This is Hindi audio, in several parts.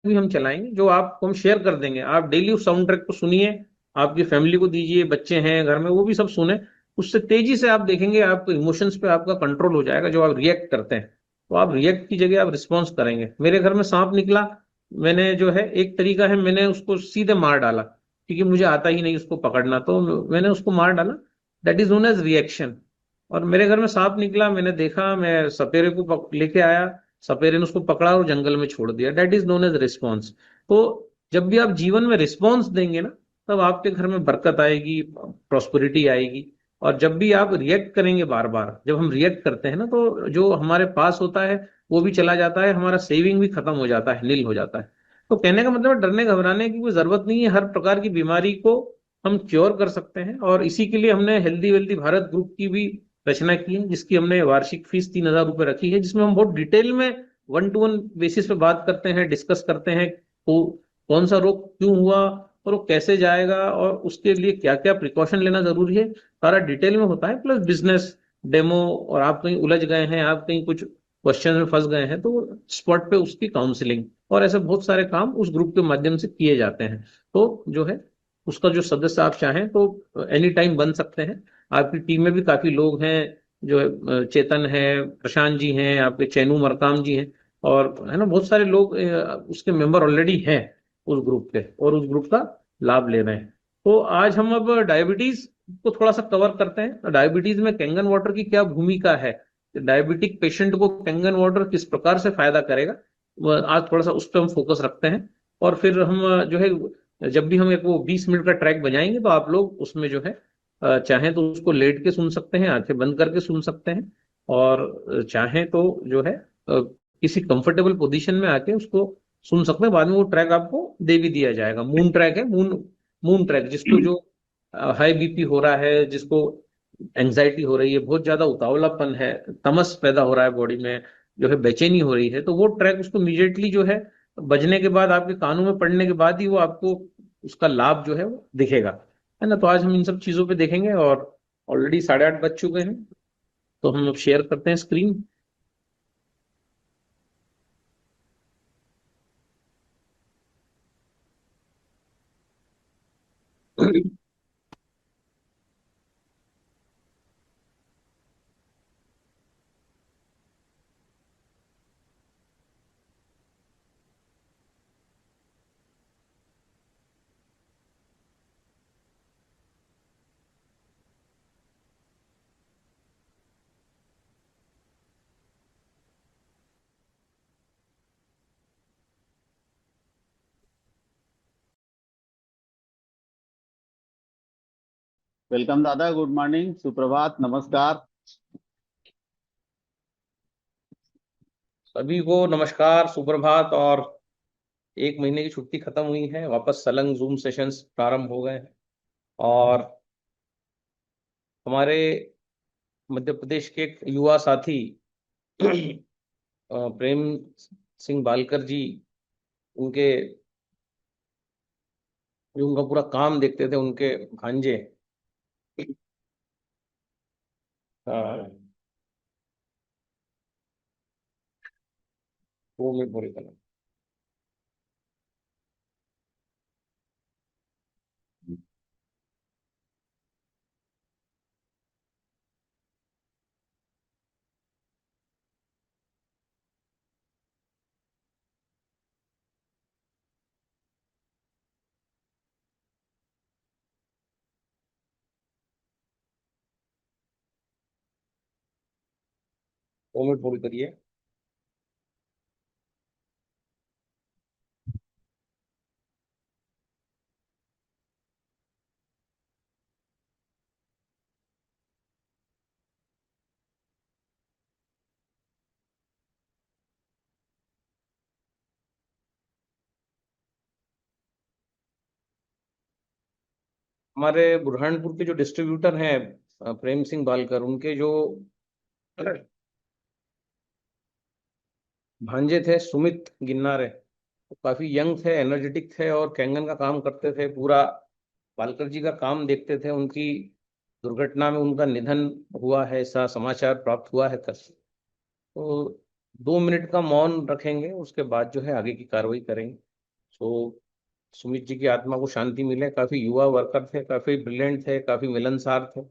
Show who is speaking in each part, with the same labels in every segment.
Speaker 1: भी हम चलाएंगे जो आपको हम शेयर कर देंगे। आप डेली उस साउंड ट्रैक को सुनिए, आपकी फैमिली को दीजिए, बच्चे हैं घर में वो भी सब सुने। उससे तेजी से आप देखेंगे आपको इमोशंस पे आपका कंट्रोल हो जाएगा। जो आप रिएक्ट करते हैं, तो आप रिएक्ट की जगह आप रिस्पॉन्स करेंगे। मेरे घर में सांप निकला, मैंने जो है एक तरीका है, मैंने उसको सीधे मार डाला, क्योंकि मुझे आता ही नहीं उसको पकड़ना, तो मैंने उसको मार डाला। That is known as reaction. और मेरे घर में सांप निकला, मैंने देखा, मैं सपेरे को लेके आया, सपेरे ने उसको पकड़ा और जंगल में छोड़ दिया। That is known as response. तो जब भी आप जीवन में रिस्पॉन्स देंगे ना, तब आपके घर में बरकत आएगी, प्रॉस्पेरिटी आएगी। और जब भी आप रिएक्ट करेंगे, बार बार जब हम रिएक्ट करते हैं ना, तो जो हमारे पास होता है वो भी चला जाता है, हमारा सेविंग भी खत्म हो जाता है, नील हो जाता है। तो कहने का मतलब है, डरने घबराने की कोई जरूरत नहीं है। हर प्रकार की बीमारी को हम क्योर कर सकते हैं। और इसी के लिए हमने हेल्दी वेल्दी भारत ग्रुप की भी रचना की है, जिसकी हमने वार्षिक फीस 3,000 रुपये रखी है, जिसमें हम बहुत डिटेल में वन टू वन बेसिस पे बात करते हैं, डिस्कस करते हैं को कौन सा रोग क्यों हुआ और वो कैसे जाएगा और उसके लिए क्या क्या प्रिकॉशन लेना जरूरी है, सारा डिटेल में होता है। प्लस बिजनेस डेमो, और आप कहीं उलझ गए हैं, आप कहीं कुछ क्वेश्चन में फंस गए हैं, तो स्पॉट पे उसकी काउंसलिंग और ऐसे बहुत सारे काम उस ग्रुप के माध्यम से किए जाते हैं। तो जो है उसका जो सदस्य आप चाहें तो एनी टाइम बन सकते हैं। आपकी टीम में भी काफी लोग हैं, जो चेतन है, प्रशांत जी हैं, आपके चैनू मरकाम जी हैं, और है ना बहुत सारे लोग उसके मेंबर ऑलरेडी हैं उस ग्रुप के, और उस ग्रुप का लाभ ले रहे हैं। तो आज हम अब डायबिटीज को थोड़ा सा कवर करते हैं। तो डायबिटीज में कैंगन वाटर की क्या भूमिका है, डायबिटिक पेशेंट को कैंगन वाटर किस प्रकार से फायदा करेगा, आज थोड़ा सा उस पर हम फोकस रखते हैं। और फिर हम जो है जब भी हम एक वो 20 मिनट का ट्रैक बनाएंगे, तो आप लोग उसमें जो है चाहें तो उसको लेट के सुन सकते हैं, आंखें बंद करके सुन सकते हैं, और चाहें तो जो है किसी कंफर्टेबल पोजीशन में आके उसको सुन सकते हैं। बाद में वो ट्रैक आपको दे भी दिया जाएगा। मून ट्रैक है, मून मून ट्रैक, जिसको जो हाई बीपी हो रहा है, जिसको एंजाइटी हो रही है, बहुत ज्यादा उतावलापन है, तमस पैदा हो रहा है बॉडी में, जो है बेचैनी हो रही है, तो वो ट्रैक उसको इमीडिएटली जो है बजने के बाद, आपके कानों में पड़ने के बाद ही वो आपको उसका लाभ जो है वो दिखेगा, है ना। तो आज हम इन सब चीजों पे देखेंगे। और ऑलरेडी 8:30 बज चुके हैं, तो हम अब शेयर करते हैं स्क्रीन।
Speaker 2: वेलकम दादा, गुड मॉर्निंग, सुप्रभात, नमस्कार।
Speaker 1: सभी को नमस्कार, सुप्रभात। और एक महीने की छुट्टी खत्म हुई है, वापस सलंग जूम सेशंस प्रारंभ हो गए हैं। और हमारे मध्य प्रदेश के एक युवा साथी प्रेम सिंह बालकर जी, उनके जो उनका पूरा काम देखते थे उनके भांजे, हाँ, वो मैं पूरी करूँ। वो मैं पूरी करिए। हमारे बुरहानपुर के जो डिस्ट्रीब्यूटर हैं प्रेम सिंह बालकर, उनके जो भांजे थे सुमित गिन्नारे, वो काफी यंग थे, एनर्जेटिक थे, और कैंगन का काम करते थे पूरा। बालकर जी का काम देखते थे। उनकी दुर्घटना में उनका निधन हुआ है, ऐसा समाचार प्राप्त हुआ है कल। तो 2 मिनट का मौन रखेंगे, उसके बाद जो है आगे की कार्रवाई करेंगे। सो सुमित जी की आत्मा को शांति मिले। काफी युवा वर्कर थे, काफी ब्रिलियंट थे, काफी मिलनसार थे,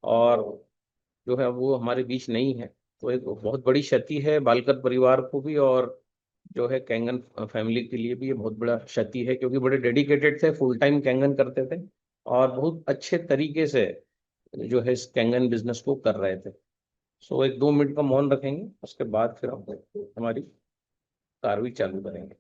Speaker 1: और जो है वो हमारे बीच नहीं है। तो एक बहुत बड़ी क्षति है बालकर परिवार को भी, और जो है कैंगन फैमिली के लिए भी ये बहुत बड़ा क्षति है, क्योंकि बड़े डेडिकेटेड थे, फुल टाइम कैंगन करते थे और बहुत अच्छे तरीके से जो है इस कैंगन बिजनेस को कर रहे थे। सो एक 2 मिनट का मौन रखेंगे, उसके बाद फिर हम हमारी कार्रवाई चालू करेंगे।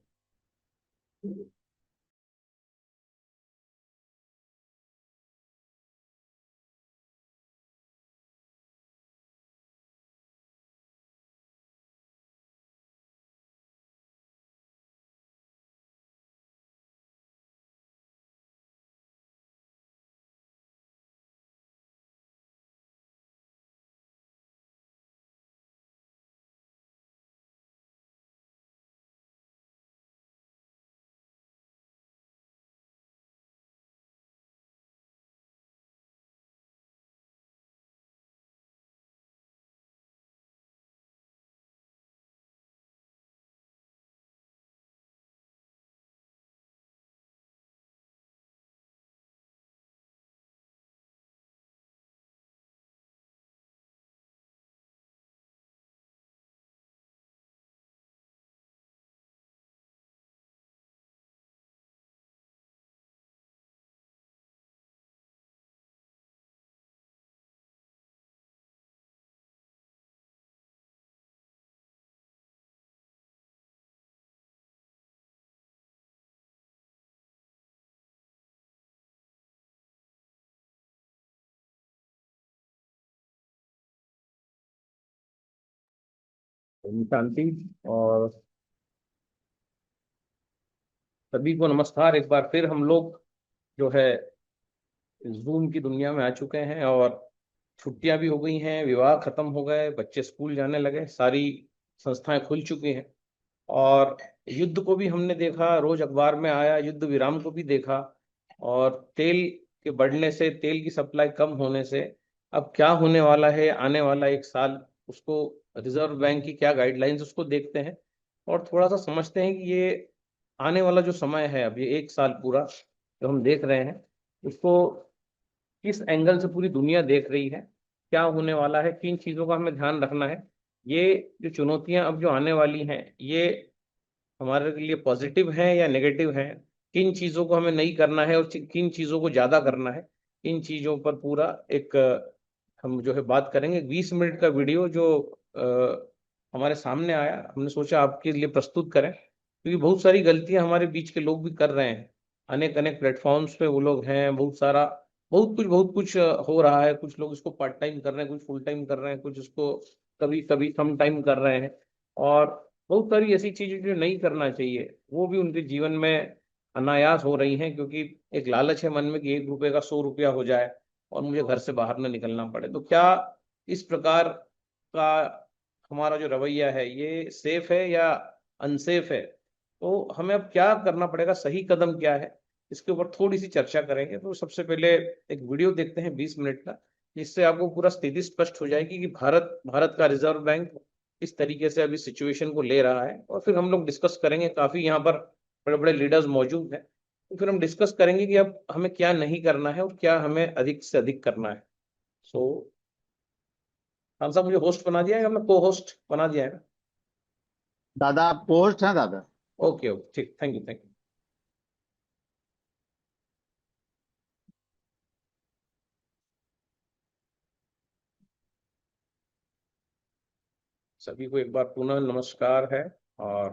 Speaker 1: ओम शांति। और सभी को नमस्कार। एक बार फिर हम लोग जो है जूम की दुनिया में आ चुके हैं, और छुट्टियां भी हो गई हैं, विवाह खत्म हो गए, बच्चे स्कूल जाने लगे, सारी संस्थाएं खुल चुकी हैं। और युद्ध को भी हमने देखा, रोज अखबार में आया, युद्ध विराम को भी देखा। और तेल के बढ़ने से, तेल की सप्लाई कम होने से अब क्या होने वाला है आने वाला 1 साल, उसको रिजर्व बैंक की क्या गाइडलाइंस उसको देखते हैं, और थोड़ा सा समझते हैं कि ये आने वाला जो समय है, अब ये 1 साल पूरा जो हम देख रहे हैं, उसको किस एंगल से पूरी दुनिया देख रही है, क्या होने वाला है, किन चीजों का हमें ध्यान रखना है। ये जो चुनौतियां अब जो आने वाली हैं, ये हमारे लिए पॉजिटिव है या नेगेटिव है, किन चीजों को हमें नहीं करना है और किन चीजों को ज्यादा करना है, इन चीजों पर पूरा एक हम जो है बात करेंगे। 20 मिनट का वीडियो जो हमारे सामने आया, हमने सोचा आपके लिए प्रस्तुत करें, क्योंकि बहुत सारी गलतियां हमारे बीच के लोग भी कर रहे हैं। अनेक अनेक प्लेटफॉर्म्स पे वो लोग हैं, बहुत सारा बहुत कुछ हो रहा है। कुछ लोग इसको पार्ट टाइम कर रहे हैं, कुछ फुल टाइम कर रहे हैं, कुछ इसको कभी कभी सम टाइम कर रहे हैं। और बहुत सारी ऐसी चीजें जो नहीं करना चाहिए वो भी उनके जीवन में अनायास हो रही हैं, क्योंकि एक लालच है मन में कि 1 रुपए का 100 रुपया हो जाए और मुझे घर से बाहर न निकलना पड़े। तो क्या इस प्रकार का हमारा जो रवैया है ये सेफ है या अनसेफ है? तो हमें अब क्या करना पड़ेगा, सही कदम क्या है, इसके ऊपर थोड़ी सी चर्चा करेंगे। तो सबसे पहले एक वीडियो देखते हैं 20 मिनट का, जिससे आपको पूरा स्थिति स्पष्ट हो जाएगी कि भारत का रिजर्व बैंक इस तरीके से अभी सिचुएशन को ले रहा है। और फिर हम लोग डिस्कस करेंगे, काफी यहाँ पर बड़े बड़े लीडर्स मौजूद हैं, तो फिर हम डिस्कस करेंगे कि अब हमें क्या नहीं करना है और क्या हमें अधिक से अधिक करना है। सो खान साहब, मुझे होस्ट बना दिया है या मैं को होस्ट बना दिया है?
Speaker 2: दादा आप पोस्ट हैं दादा।
Speaker 1: ओके ओके, ठीक, थैंक यू थैंक यू। सभी को एक बार पुनः नमस्कार है। और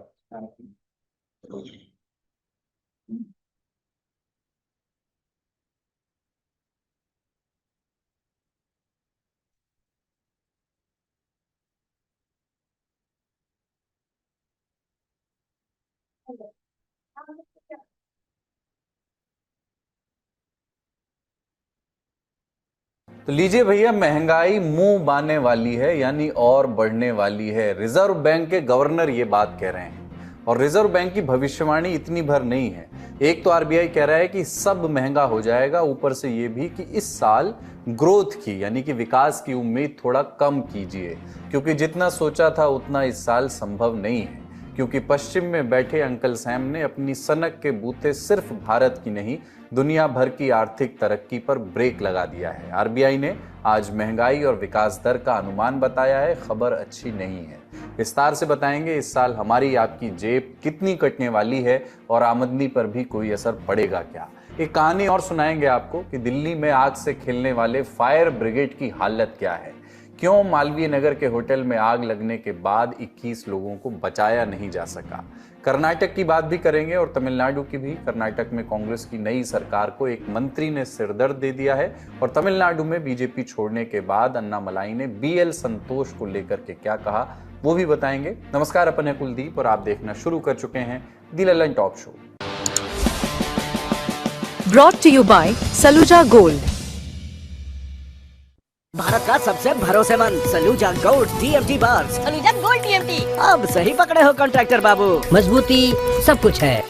Speaker 3: तो लीजिए भैया, महंगाई मुंह बाने वाली है, यानी और बढ़ने वाली है। रिजर्व बैंक के गवर्नर ये बात कह रहे हैं, और रिजर्व बैंक की भविष्यवाणी इतनी भर नहीं है। एक तो आरबीआई कह रहा है कि सब महंगा हो जाएगा, ऊपर से ये भी कि इस साल ग्रोथ की यानी कि विकास की उम्मीद थोड़ा कम कीजिए, क्योंकि जितना सोचा था उतना इस साल संभव नहीं है। क्योंकि पश्चिम में बैठे अंकल सैम ने अपनी सनक के बूते सिर्फ भारत की नहीं दुनिया भर की आर्थिक तरक्की पर ब्रेक लगा दिया है। आरबीआई ने आज महंगाई और विकास दर का अनुमान बताया है। खबर अच्छी नहीं है। विस्तार से बताएंगे इस साल हमारी आपकी जेब कितनी कटने वाली है और आमदनी पर भी कोई असर पड़ेगा क्या। एक कहानी और सुनाएंगे आपको कि दिल्ली में आग से खेलने वाले फायर ब्रिगेड की हालत क्या है, क्यों मालवीय नगर के होटल में आग लगने के बाद 21 लोगों को बचाया नहीं जा सका। कर्नाटक की बात भी करेंगे और तमिलनाडु की भी। कर्नाटक में कांग्रेस की नई सरकार को एक मंत्री ने सिरदर्द दे दिया है और तमिलनाडु में बीजेपी छोड़ने के बाद अन्नामलाई ने बीएल संतोष को लेकर के क्या कहा वो भी बताएंगे। नमस्कार, अपन है कुलदीप और आप देखना शुरू कर चुके हैं the Lallan top show.
Speaker 4: Brought to you by Saluja gold.
Speaker 5: Bharat का सबसे भरोसेमंद Saluja gold TMT bar.
Speaker 6: Saluja gold TMT.
Speaker 5: अब सही पकड़े हो कॉन्ट्रैक्टर बाबू, मजबूती सब कुछ है।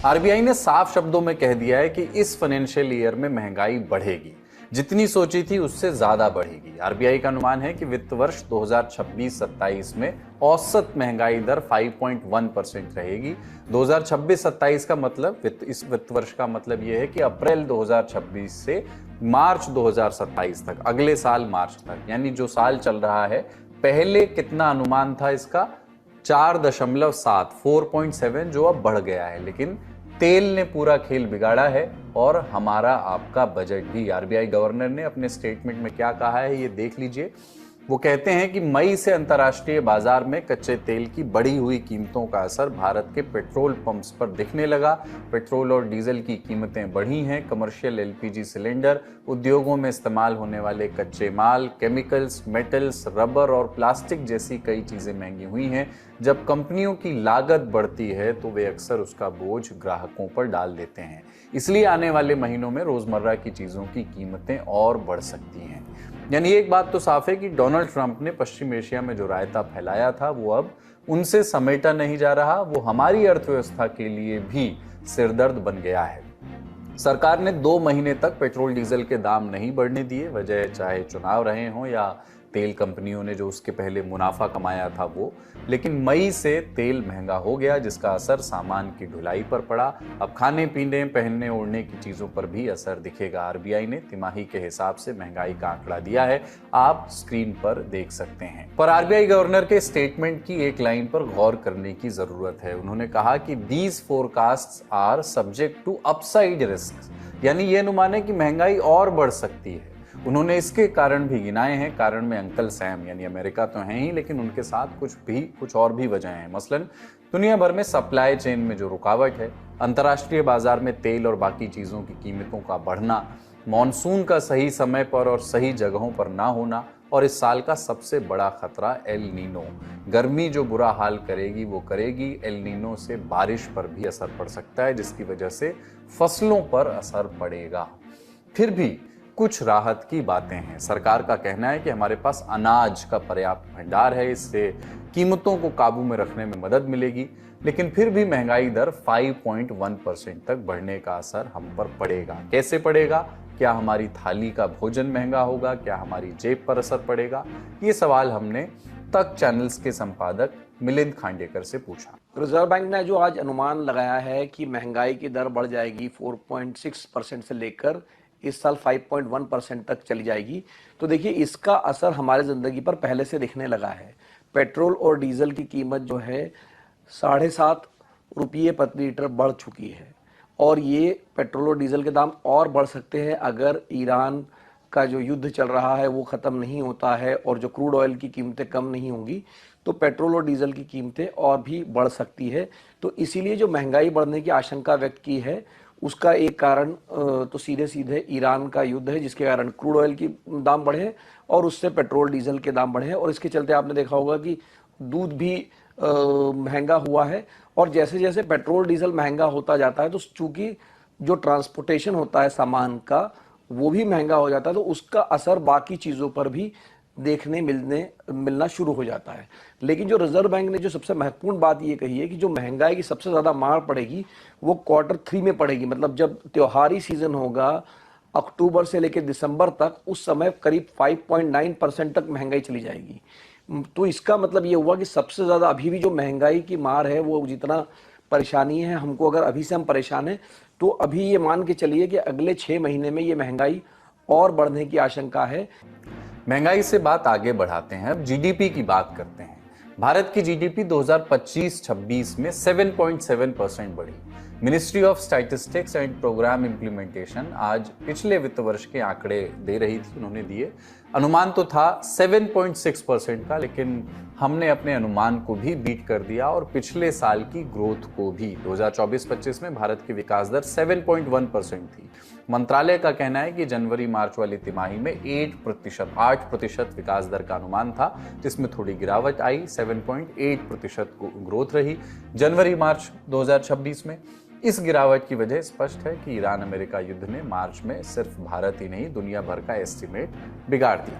Speaker 3: आरबीआई ने साफ शब्दों में कह दिया है कि इस फाइनेंशियल ईयर में महंगाई बढ़ेगी, जितनी सोची थी उससे ज्यादा बढ़ेगी। आरबीआई का अनुमान है कि वित्त वर्ष 2026-27 में औसत महंगाई दर 5.1% रहेगी। 2026-27 का मतलब इस वित्त वर्ष का मतलब यह है कि अप्रैल 2026 से मार्च 2027 तक, अगले साल मार्च तक, यानी जो साल चल रहा है। पहले कितना अनुमान था इसका? 4.7, 4.7, जो अब बढ़ गया है। लेकिन तेल ने पूरा खेल बिगाड़ा है और हमारा आपका बजट भी। आरबीआई गवर्नर ने अपने स्टेटमेंट में क्या कहा है ये देख लीजिए। वो कहते हैं कि मई से अंतर्राष्ट्रीय बाजार में कच्चे तेल की बढ़ी हुई कीमतों का असर भारत के पेट्रोल पंप्स पर दिखने लगा। पेट्रोल और डीजल की कीमतें बढ़ी हैं। कमर्शियल एलपीजी सिलेंडर, उद्योगों में इस्तेमाल होने वाले कच्चे माल, केमिकल्स, मेटल्स, रबर और प्लास्टिक जैसी कई चीजें महंगी हुई हैं। जब कंपनियों की लागत बढ़ती है तो वे अक्सर उसका बोझ ग्राहकों पर डाल देते हैं। इसलिए आने वाले महीनों में रोजमर्रा की चीजों की कीमतें और बढ़ सकती हैं। यानी एक बात तो साफ है कि डोनाल्ड ट्रंप ने पश्चिम एशिया में जो रायता फैलाया था वो अब उनसे समेटा नहीं जा रहा। वो हमारी अर्थव्यवस्था के लिए भी सिरदर्द बन गया है। सरकार ने 2 महीने तक पेट्रोल डीजल के दाम नहीं बढ़ने दिए। वजह चाहे चुनाव रहे हों या तेल कंपनियों ने जो उसके पहले मुनाफा कमाया था वो। लेकिन मई से तेल महंगा हो गया, जिसका असर सामान की ढुलाई पर पड़ा। अब खाने पीने, पहनने ओढ़ने की चीजों पर भी असर दिखेगा। आरबीआई ने तिमाही के हिसाब से महंगाई का आंकड़ा दिया है, आप स्क्रीन पर देख सकते हैं। पर आरबीआई गवर्नर के स्टेटमेंट की एक लाइन पर गौर करने की जरूरत है। उन्होंने कहा कि these forecasts are subject to upside risk, यानी ये अनुमान है कि महंगाई और बढ़ सकती है। उन्होंने इसके कारण भी गिनाए हैं। कारण में अंकल सैम यानी अमेरिका तो हैं ही, लेकिन उनके साथ कुछ और भी वजह हैं। मसलन दुनिया भर में सप्लाई चेन में जो रुकावट है, अंतर्राष्ट्रीय बाजार में तेल और बाकी चीज़ों की कीमतों का बढ़ना, मॉनसून का सही समय पर और सही जगहों पर ना होना, और इस साल का सबसे बड़ा खतरा एल नीनो। गर्मी जो बुरा हाल करेगी वो करेगी, एल नीनो से बारिश पर भी असर पड़ सकता है, जिसकी वजह से फसलों पर असर पड़ेगा। फिर भी कुछ राहत की बातें हैं। सरकार का कहना है कि हमारे पास अनाज का पर्याप्त भंडार है, इससे कीमतों को काबू में रखने में मदद मिलेगी। लेकिन फिर भी महंगाई दर 5.1% तक बढ़ने का असर हम पर पड़ेगा। कैसे पड़ेगा? क्या हमारी थाली का भोजन महंगा होगा? क्या हमारी जेब पर असर पड़ेगा? ये सवाल हमने तक चैनल्स के संपादक मिलिंद खांडेकर से पूछा।
Speaker 7: रिजर्व बैंक ने जो आज अनुमान लगाया है कि महंगाई की दर बढ़ जाएगी 4.6% से लेकर इस साल 5.1% तक चली जाएगी, तो देखिए इसका असर हमारे ज़िंदगी पर पहले से दिखने लगा है। पेट्रोल और डीजल की कीमत जो है 7.5 रुपये प्रति लीटर बढ़ चुकी है और ये पेट्रोल और डीजल के दाम और बढ़ सकते हैं अगर ईरान का जो युद्ध चल रहा है वो ख़त्म नहीं होता है और जो क्रूड ऑयल की कीमतें कम नहीं होंगी तो पेट्रोल और डीजल की कीमतें और भी बढ़ सकती है। तो इसीलिए जो महंगाई बढ़ने की आशंका व्यक्त की है उसका एक कारण तो सीधे सीधे ईरान का युद्ध है, जिसके कारण क्रूड ऑयल की दाम बढ़े और उससे पेट्रोल डीजल के दाम बढ़े। और इसके चलते आपने देखा होगा कि दूध भी महंगा हुआ है और जैसे जैसे पेट्रोल डीजल महंगा होता जाता है तो चूंकि जो ट्रांसपोर्टेशन होता है सामान का वो भी महंगा हो जाता है, तो उसका असर बाकी चीज़ों पर भी मिलना शुरू हो जाता है। लेकिन जो रिजर्व बैंक ने जो सबसे महत्वपूर्ण बात ये कही है कि जो महंगाई की सबसे ज़्यादा मार पड़ेगी वो Q3 में पड़ेगी, मतलब जब त्योहारी सीजन होगा अक्टूबर से लेकर दिसंबर तक, उस समय करीब 5.9% तक महंगाई चली जाएगी। तो इसका मतलब ये हुआ कि सबसे ज्यादा अभी भी जो महंगाई की मार है, वो जितना परेशानी है हमको, अगर अभी से हम परेशान हैं तो अभी ये मान के चलिए कि अगले 6 महीने में ये महंगाई और बढ़ने की आशंका है।
Speaker 3: महंगाई से बात आगे बढ़ाते हैं, अब जीडीपी की बात करते हैं। भारत की जीडीपी 2025-26 में 7.7% बढ़ी। Ministry of statistics and programme implementation आज पिछले वित्त वर्ष के आंकड़े दे रही थी, उन्होंने दिए। अनुमान तो था 7.6% का, लेकिन हमने अपने अनुमान को भी बीट कर दिया और पिछले साल की ग्रोथ को भी। 2024-25 में भारत की विकास दर 7.1% थी। मंत्रालय का कहना है कि जनवरी मार्च वाली तिमाही में 8% विकास दर का अनुमान था, जिसमें थोड़ी गिरावट आई, 7.8% ग्रोथ रही जनवरी मार्च 2026 में। इस गिरावट की वजह स्पष्ट है कि ईरान अमेरिका युद्ध ने मार्च में सिर्फ भारत ही नहीं दुनिया भर का एस्टिमेट बिगाड़ दिया।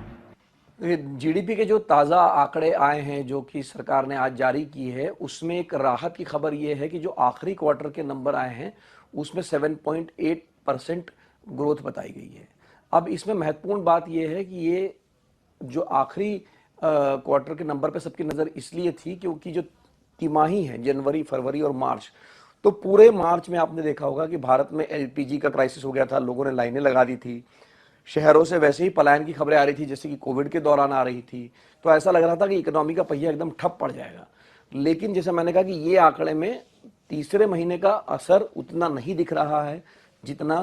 Speaker 7: जीडीपी के जो ताज़ा आंकड़े आए हैं जो कि सरकार ने आज जारी की है, उसमें एक राहत की खबर ये है कि जो आखिरी क्वार्टर के नंबर आए हैं उसमें 7.8% ग्रोथ बताई गई है। अब इसमें महत्वपूर्ण बात यह है कि ये जो आखिरी क्वार्टर के नंबर पे सबकी नज़र इसलिए थी क्योंकि जो तिमाही है जनवरी, फरवरी और मार्च, तो पूरे मार्च में आपने देखा होगा कि भारत में एलपीजी का क्राइसिस हो गया था, लोगों ने लाइनें लगा दी थी, शहरों से वैसे ही पलायन की खबरें आ रही थी जैसे कि कोविड के दौरान आ रही थी। तो ऐसा लग रहा था कि इकोनॉमी का पहिया एकदम ठप पड़ जाएगा। लेकिन जैसे मैंने कहा कि ये आंकड़े में तीसरे महीने का असर उतना नहीं दिख रहा है जितना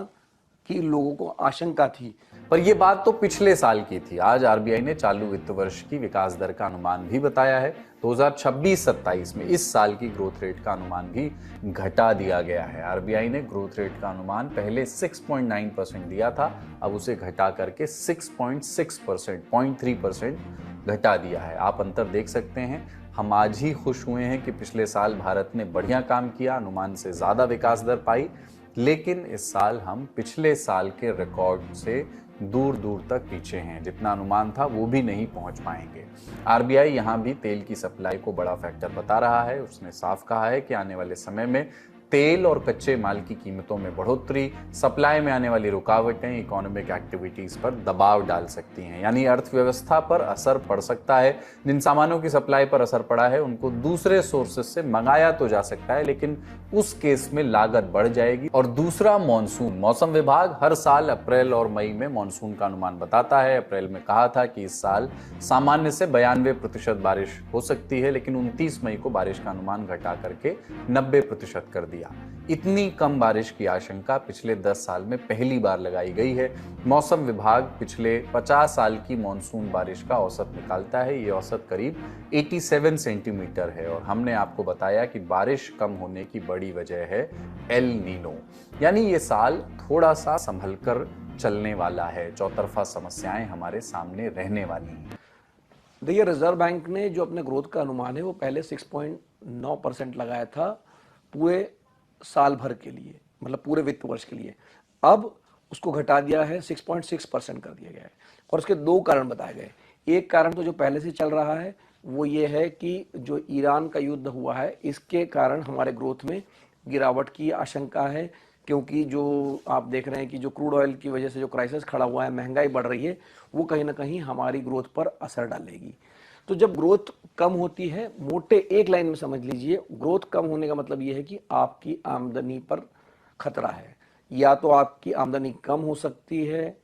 Speaker 7: कि लोगों को आशंका थी।
Speaker 3: पर यह बात तो पिछले साल की थी। आज आरबीआई ने चालू वित्त वर्ष की विकास दर का अनुमान भी बताया है। 2026-27 में इस साल की ग्रोथ रेट का अनुमान भी घटा दिया गया है। आरबीआई ने ग्रोथ रेट का अनुमान पहले 6.9% दिया था, अब उसे घटा करके 6.6%, 0.3% घटा दिया है। आप अंतर देख सकते हैं। हम आज ही खुश हुए हैं कि पिछले साल भारत ने बढ़िया काम किया, अनुमान से ज्यादा विकास दर पाई, लेकिन इस साल हम पिछले साल के रिकॉर्ड से दूर दूर तक पीछे हैं। जितना अनुमान था वो भी नहीं पहुंच पाएंगे। आरबीआई यहां भी तेल की सप्लाई को बड़ा फैक्टर बता रहा है। उसने साफ कहा है कि आने वाले समय में तेल और कच्चे माल की कीमतों में बढ़ोतरी, सप्लाई में आने वाली रुकावटें इकोनॉमिक एक्टिविटीज पर दबाव डाल सकती हैं, यानी अर्थव्यवस्था पर असर पड़ सकता है। जिन सामानों की सप्लाई पर असर पड़ा है उनको दूसरे सोर्सेस से मंगाया तो जा सकता है, लेकिन उस केस में लागत बढ़ जाएगी। और दूसरा, मॉनसून। मौसम विभाग हर साल अप्रैल और मई में मॉनसून का अनुमान बताता है। अप्रैल में कहा था कि इस साल सामान्य से 92% बारिश हो सकती है, लेकिन 29 मई को बारिश का अनुमान घटा करके 90% कर दिया। इतनी कम बारिश की आशंका पिछले 10 साल में पहली बार लगाई गई है। मौसम विभाग पिछले 50 साल की मॉनसून बारिश का औसत निकालता है। ये औसत करीब 87 सेंटीमीटर है। और हमने आपको बताया कि बारिश कम होने की बड़ी वजह है एल नीनो, यानी ये साल थोड़ा सा संभल कर चलने वाला है। चौतरफा समस्याएं हमारे सामने रहने वाली हैं।
Speaker 7: देखिए, रिजर्व बैंक ने जो अपने ग्रोथ का अनुमान है वो पहले 6.9% लगाया था पूरे साल भर के लिए, मतलब पूरे वित्त वर्ष के लिए। अब उसको घटा दिया है, 6.6% कर दिया गया है। और उसके दो कारण बताए गए। एक कारण तो जो पहले से चल रहा है वो ये है कि जो ईरान का युद्ध हुआ है इसके कारण हमारे ग्रोथ में गिरावट की आशंका है, क्योंकि जो आप देख रहे हैं कि जो क्रूड ऑयल की वजह से जो क्राइसिस खड़ा हुआ है, महंगाई बढ़ रही है, वो कहीं ना कहीं हमारी ग्रोथ पर असर डालेगी। तो जब ग्रोथ कम होती है, मोटे एक लाइन में समझ लीजिए, ग्रोथ कम होने का मतलब ये है कि आपकी आमदनी पर खतरा है। या तो आपकी आमदनी कम हो सकती है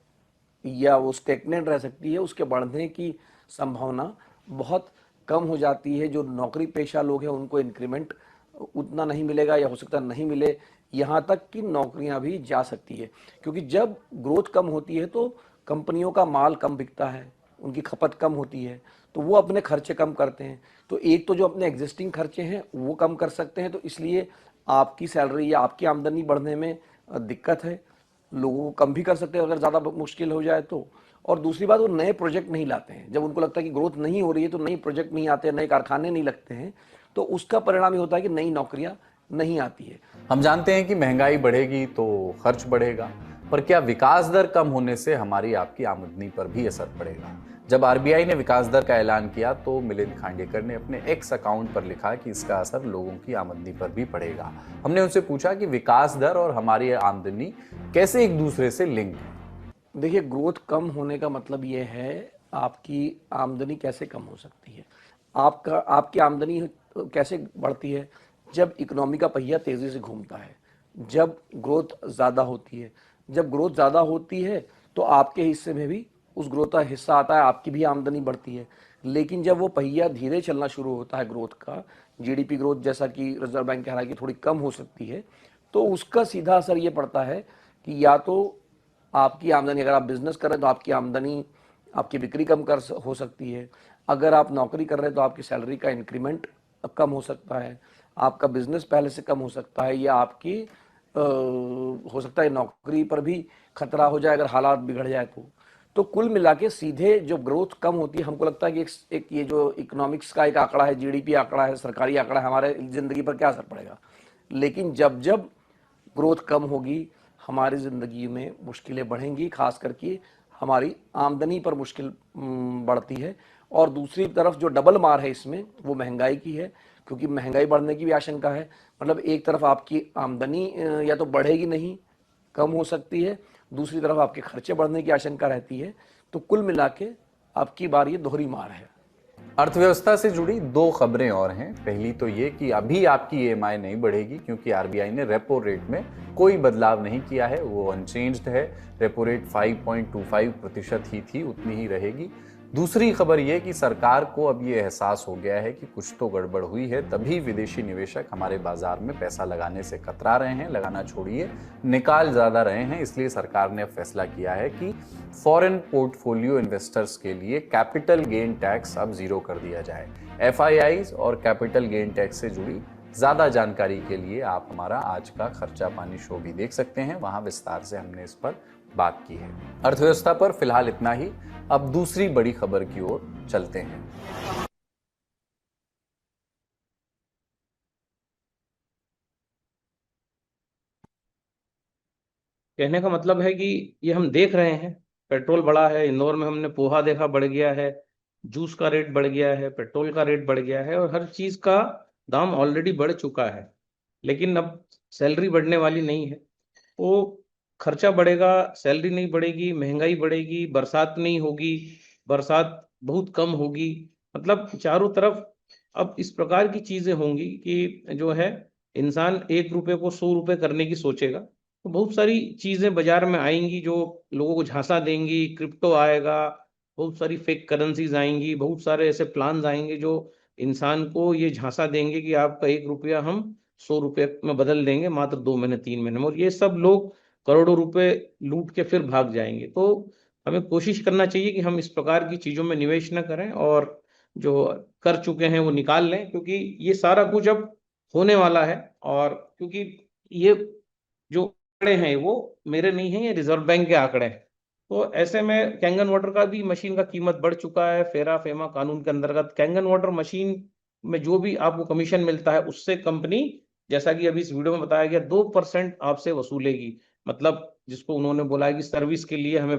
Speaker 7: या वो स्टेगनेंट रह सकती है, उसके बढ़ने की संभावना बहुत कम हो जाती है। जो नौकरी पेशा लोग हैं उनको इंक्रीमेंट उतना नहीं मिलेगा या हो सकता नहीं मिले, यहाँ तक कि नौकरियां भी जा सकती है। क्योंकि जब ग्रोथ कम होती है तो कंपनियों का माल कम बिकता है, उनकी खपत कम होती है, तो वो अपने खर्चे कम करते हैं। तो एक तो जो अपने एग्जिस्टिंग खर्चे हैं वो कम कर सकते हैं, तो इसलिए आपकी सैलरी या आपकी आमदनी बढ़ने में दिक्कत है। लोगों को कम भी कर सकते हैं अगर ज़्यादा मुश्किल हो जाए तो। और दूसरी बात, वो नए प्रोजेक्ट नहीं लाते हैं। जब उनको लगता है कि ग्रोथ नहीं हो रही है तो नए प्रोजेक्ट नहीं आते, नए कारखाने नहीं लगते हैं, तो उसका परिणाम ये होता है कि नई नौकरियां नहीं आती है।
Speaker 3: हम जानते हैं कि महंगाई बढ़ेगी तो खर्च बढ़ेगा, पर क्या विकास दर कम होने से हमारी आपकी आमदनी पर भी असर पड़ेगा? जब आरबीआई ने विकास दर का ऐलान किया तो मिलिंद खांडेकर ने अपने एक्स अकाउंट पर लिखा कि इसका असर लोगों की आमदनी पर भी पड़ेगा। हमने उनसे पूछा कि विकास दर और हमारी आमदनी कैसे एक दूसरे से लिंक है।
Speaker 7: देखिए, ग्रोथ कम होने का मतलब ये है आपकी आमदनी कैसे कम हो सकती है? आपकी आमदनी कैसे बढ़ती है? जब इकोनॉमी का पहिया तेज़ी से घूमता है, जब ग्रोथ ज़्यादा होती है। जब ग्रोथ ज़्यादा होती है तो आपके हिस्से में भी उस ग्रोथ का हिस्सा आता है, आपकी भी आमदनी बढ़ती है। लेकिन जब वो पहिया धीरे चलना शुरू होता है ग्रोथ का, जीडीपी ग्रोथ जैसा कि रिजर्व बैंक कह रहा है कि थोड़ी कम हो सकती है, तो उसका सीधा असर ये पड़ता है कि या तो आपकी आमदनी, अगर आप बिजनेस कर रहे हैं तो आपकी आमदनी, आपकी बिक्री कम कर हो सकती है। अगर आप नौकरी कर रहे हैं तो आपकी सैलरी का इंक्रीमेंट कम हो सकता है, आपका बिजनेस पहले से कम हो सकता है, या आपकी हो सकता है नौकरी पर भी खतरा हो जाए अगर हालात बिगड़ जाए तो कुल मिला के सीधे जो ग्रोथ कम होती है, हमको लगता है कि एक ये जो इकोनॉमिक्स का एक आंकड़ा है, जीडीपी आंकड़ा है, सरकारी आंकड़ा है, हमारे जिंदगी पर क्या असर पड़ेगा। लेकिन जब जब ग्रोथ कम होगी हमारी ज़िंदगी में मुश्किलें बढ़ेंगी, खास करके हमारी आमदनी पर मुश्किल बढ़ती है। और दूसरी तरफ जो डबल मार है इसमें वो महंगाई की है, क्योंकि महंगाई बढ़ने की भी आशंका है। मतलब एक तरफ आपकी आमदनी या तो बढ़ेगी नहीं, कम हो सकती है, दूसरी तरफ आपके खर्चे बढ़ने की आशंका रहती है। तो कुल मिला के आपकी बार ये दोहरी मार है।
Speaker 3: अर्थव्यवस्था से जुड़ी दो खबरें और हैं। पहली तो ये कि अभी आपकी ईएमआई नहीं बढ़ेगी क्योंकि आरबीआई ने रेपो रेट में कोई बदलाव नहीं किया है, वो अनचेंज्ड है। रेपो रेट 5.25% ही थी, उतनी ही रहेगी। दूसरी खबर ये कि सरकार को अब ये एहसास हो गया है कि कुछ तो गड़बड़ हुई है, तभी विदेशी निवेशक हमारे बाजार में पैसा लगाने से कतरा रहे हैं, लगाना छोड़िए निकाल ज़्यादा रहे हैं। इसलिए सरकार ने अब फैसला किया है कि फॉरेन पोर्टफोलियो इन्वेस्टर्स के लिए कैपिटल गेन टैक्स अब जीरो कर दिया जाए। एफआईआईज और कैपिटल गेन टैक्स से जुड़ी ज़्यादा जानकारी के लिए आप हमारा आज का खर्चा पानी शो भी देख सकते हैं, वहाँ विस्तार से हमने इस पर बात की है। अर्थव्यवस्था पर फिलहाल इतना ही। अब दूसरी बड़ी खबर की ओर चलते हैं।
Speaker 1: कहने का मतलब है कि ये हम देख रहे हैं, पेट्रोल बढ़ा है, इंदौर में हमने पोहा देखा बढ़ गया है, जूस का रेट बढ़ गया है, पेट्रोल का रेट बढ़ गया है, और हर चीज का दाम ऑलरेडी बढ़ चुका है। लेकिन अब सैलरी बढ़ने वाली नहीं है, वो खर्चा बढ़ेगा, सैलरी नहीं बढ़ेगी, महंगाई बढ़ेगी, बरसात नहीं होगी, बरसात बहुत कम होगी। मतलब चारों तरफ अब इस प्रकार की चीजें होंगी कि जो है इंसान 1 रुपए को 100 रुपए करने की सोचेगा। तो बहुत सारी चीजें बाजार में आएंगी जो लोगों को झांसा देंगी, क्रिप्टो आएगा, बहुत सारी फेक करेंसीज आएंगी, बहुत सारे ऐसे प्लान आएंगे जो इंसान को ये झांसा देंगे कि आपका 1 रुपया हम 100 रुपये में बदल देंगे मात्र 2 महीने 3 महीने में, और ये सब लोग करोड़ों रुपए लूट के फिर भाग जाएंगे। तो हमें कोशिश करना चाहिए कि हम इस प्रकार की चीजों में निवेश न करें, और जो कर चुके हैं वो निकाल लें, क्योंकि ये सारा कुछ अब होने वाला है। और क्योंकि ये जो आंकड़े हैं वो मेरे नहीं हैं, ये रिजर्व बैंक के आंकड़े हैं। तो ऐसे में कैंगन वाटर का भी मशीन का कीमत बढ़ चुका है। फेरा फेमा कानून के अंतर्गत कैंगन वाटर मशीन में जो भी आपको कमीशन मिलता है उससे कंपनी, जैसा कि अभी इस वीडियो में बताया गया, 2% आपसे वसूलेगी। मतलब जिसको उन्होंने बोला है कि सर्विस के लिए हमें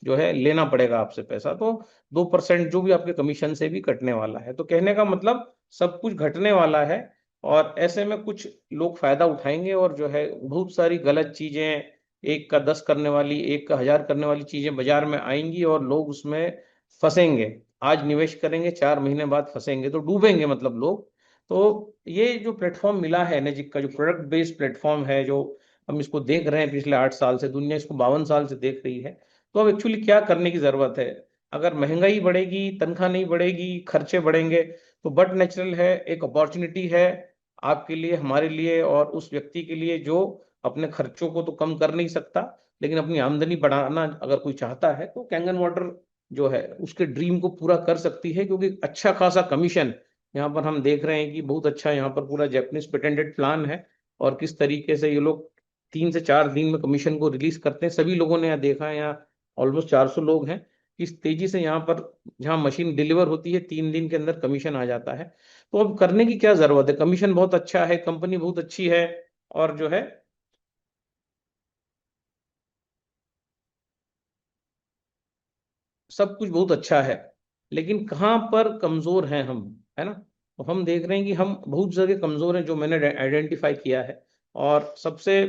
Speaker 1: जो है लेना पड़ेगा आपसे पैसा, तो 2% जो भी आपके कमीशन से भी कटने वाला है। तो कहने का मतलब सब कुछ घटने वाला है, और ऐसे में कुछ लोग फायदा उठाएंगे, और जो है बहुत सारी गलत चीजें, 1 का 10 करने वाली, 1 का 1000 करने वाली चीजें बाजार में आएंगी, और लोग उसमें फंसेंगे। आज निवेश करेंगे, 4 महीने बाद फंसेंगे, तो डूबेंगे मतलब लोग। तो ये जो प्लेटफॉर्म मिला है एनर्जिक का, जो प्रोडक्ट बेस्ड प्लेटफॉर्म है, जो हम इसको देख रहे हैं पिछले 8 साल से, दुनिया इसको 52 साल से देख रही है। तो अब एक्चुअली क्या करने की जरूरत है? अगर महंगाई बढ़ेगी, तनख्वाह नहीं बढ़ेगी, खर्चे बढ़ेंगे, तो बट नेचुरल है, एक अपॉर्चुनिटी है आपके लिए, हमारे लिए, और उस व्यक्ति के लिए जो अपने खर्चों को तो कम कर नहीं सकता, लेकिन अपनी आमदनी बढ़ाना अगर कोई चाहता है, तो कैंगन वाटर जो है उसके ड्रीम को पूरा कर सकती है। क्योंकि अच्छा खासा कमीशन यहाँ पर हम देख रहे हैं कि बहुत अच्छा यहाँ पर पूरा जैपनीज पेटेंटेड प्लान है, और किस तरीके से ये लोग 3 से 4 दिन में कमीशन को रिलीज करते हैं। सभी लोगों ने यहाँ देखा है, यहाँ ऑलमोस्ट 400 लोग हैं, किस तेजी से यहाँ पर जहाँ मशीन डिलीवर होती है 3 दिन के अंदर कमीशन आ जाता है। तो अब करने की क्या जरूरत है? कमीशन बहुत अच्छा है, कंपनी बहुत अच्छी है, और जो है सब कुछ बहुत अच्छा है, लेकिन कहाँ पर कमजोर हैं हम, है ना? तो हम देख रहे हैं कि हम बहुत जगह कमजोर हैं, जो मैंने आइडेंटिफाई किया है। और सबसे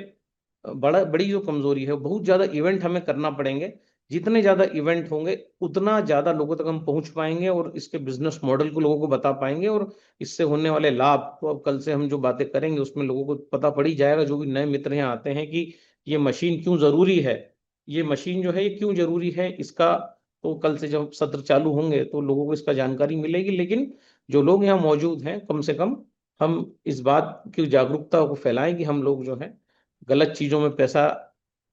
Speaker 1: बड़ी जो कमजोरी है, बहुत ज्यादा इवेंट हमें करना पड़ेंगे जितने ज्यादा इवेंट होंगे उतना ज्यादा लोगों तक हम पहुंच पाएंगे और इसके बिजनेस मॉडल को लोगों को बता पाएंगे, और इससे होने वाले लाभ तो अब कल से हम जो बातें करेंगे उसमें लोगों को पता पड़ ही जाएगा, जो भी नए मित्र यहाँ आते हैं, कि ये मशीन क्यों जरूरी है, ये मशीन जो है ये क्यों जरूरी है इसका। तो कल से जब सत्र चालू होंगे तो लोगों को इसका जानकारी मिलेगी। लेकिन जो लोग यहाँ मौजूद हैं, कम से कम हम इस बात की जागरूकता को फैलाएं कि हम लोग जो है गलत चीजों में पैसा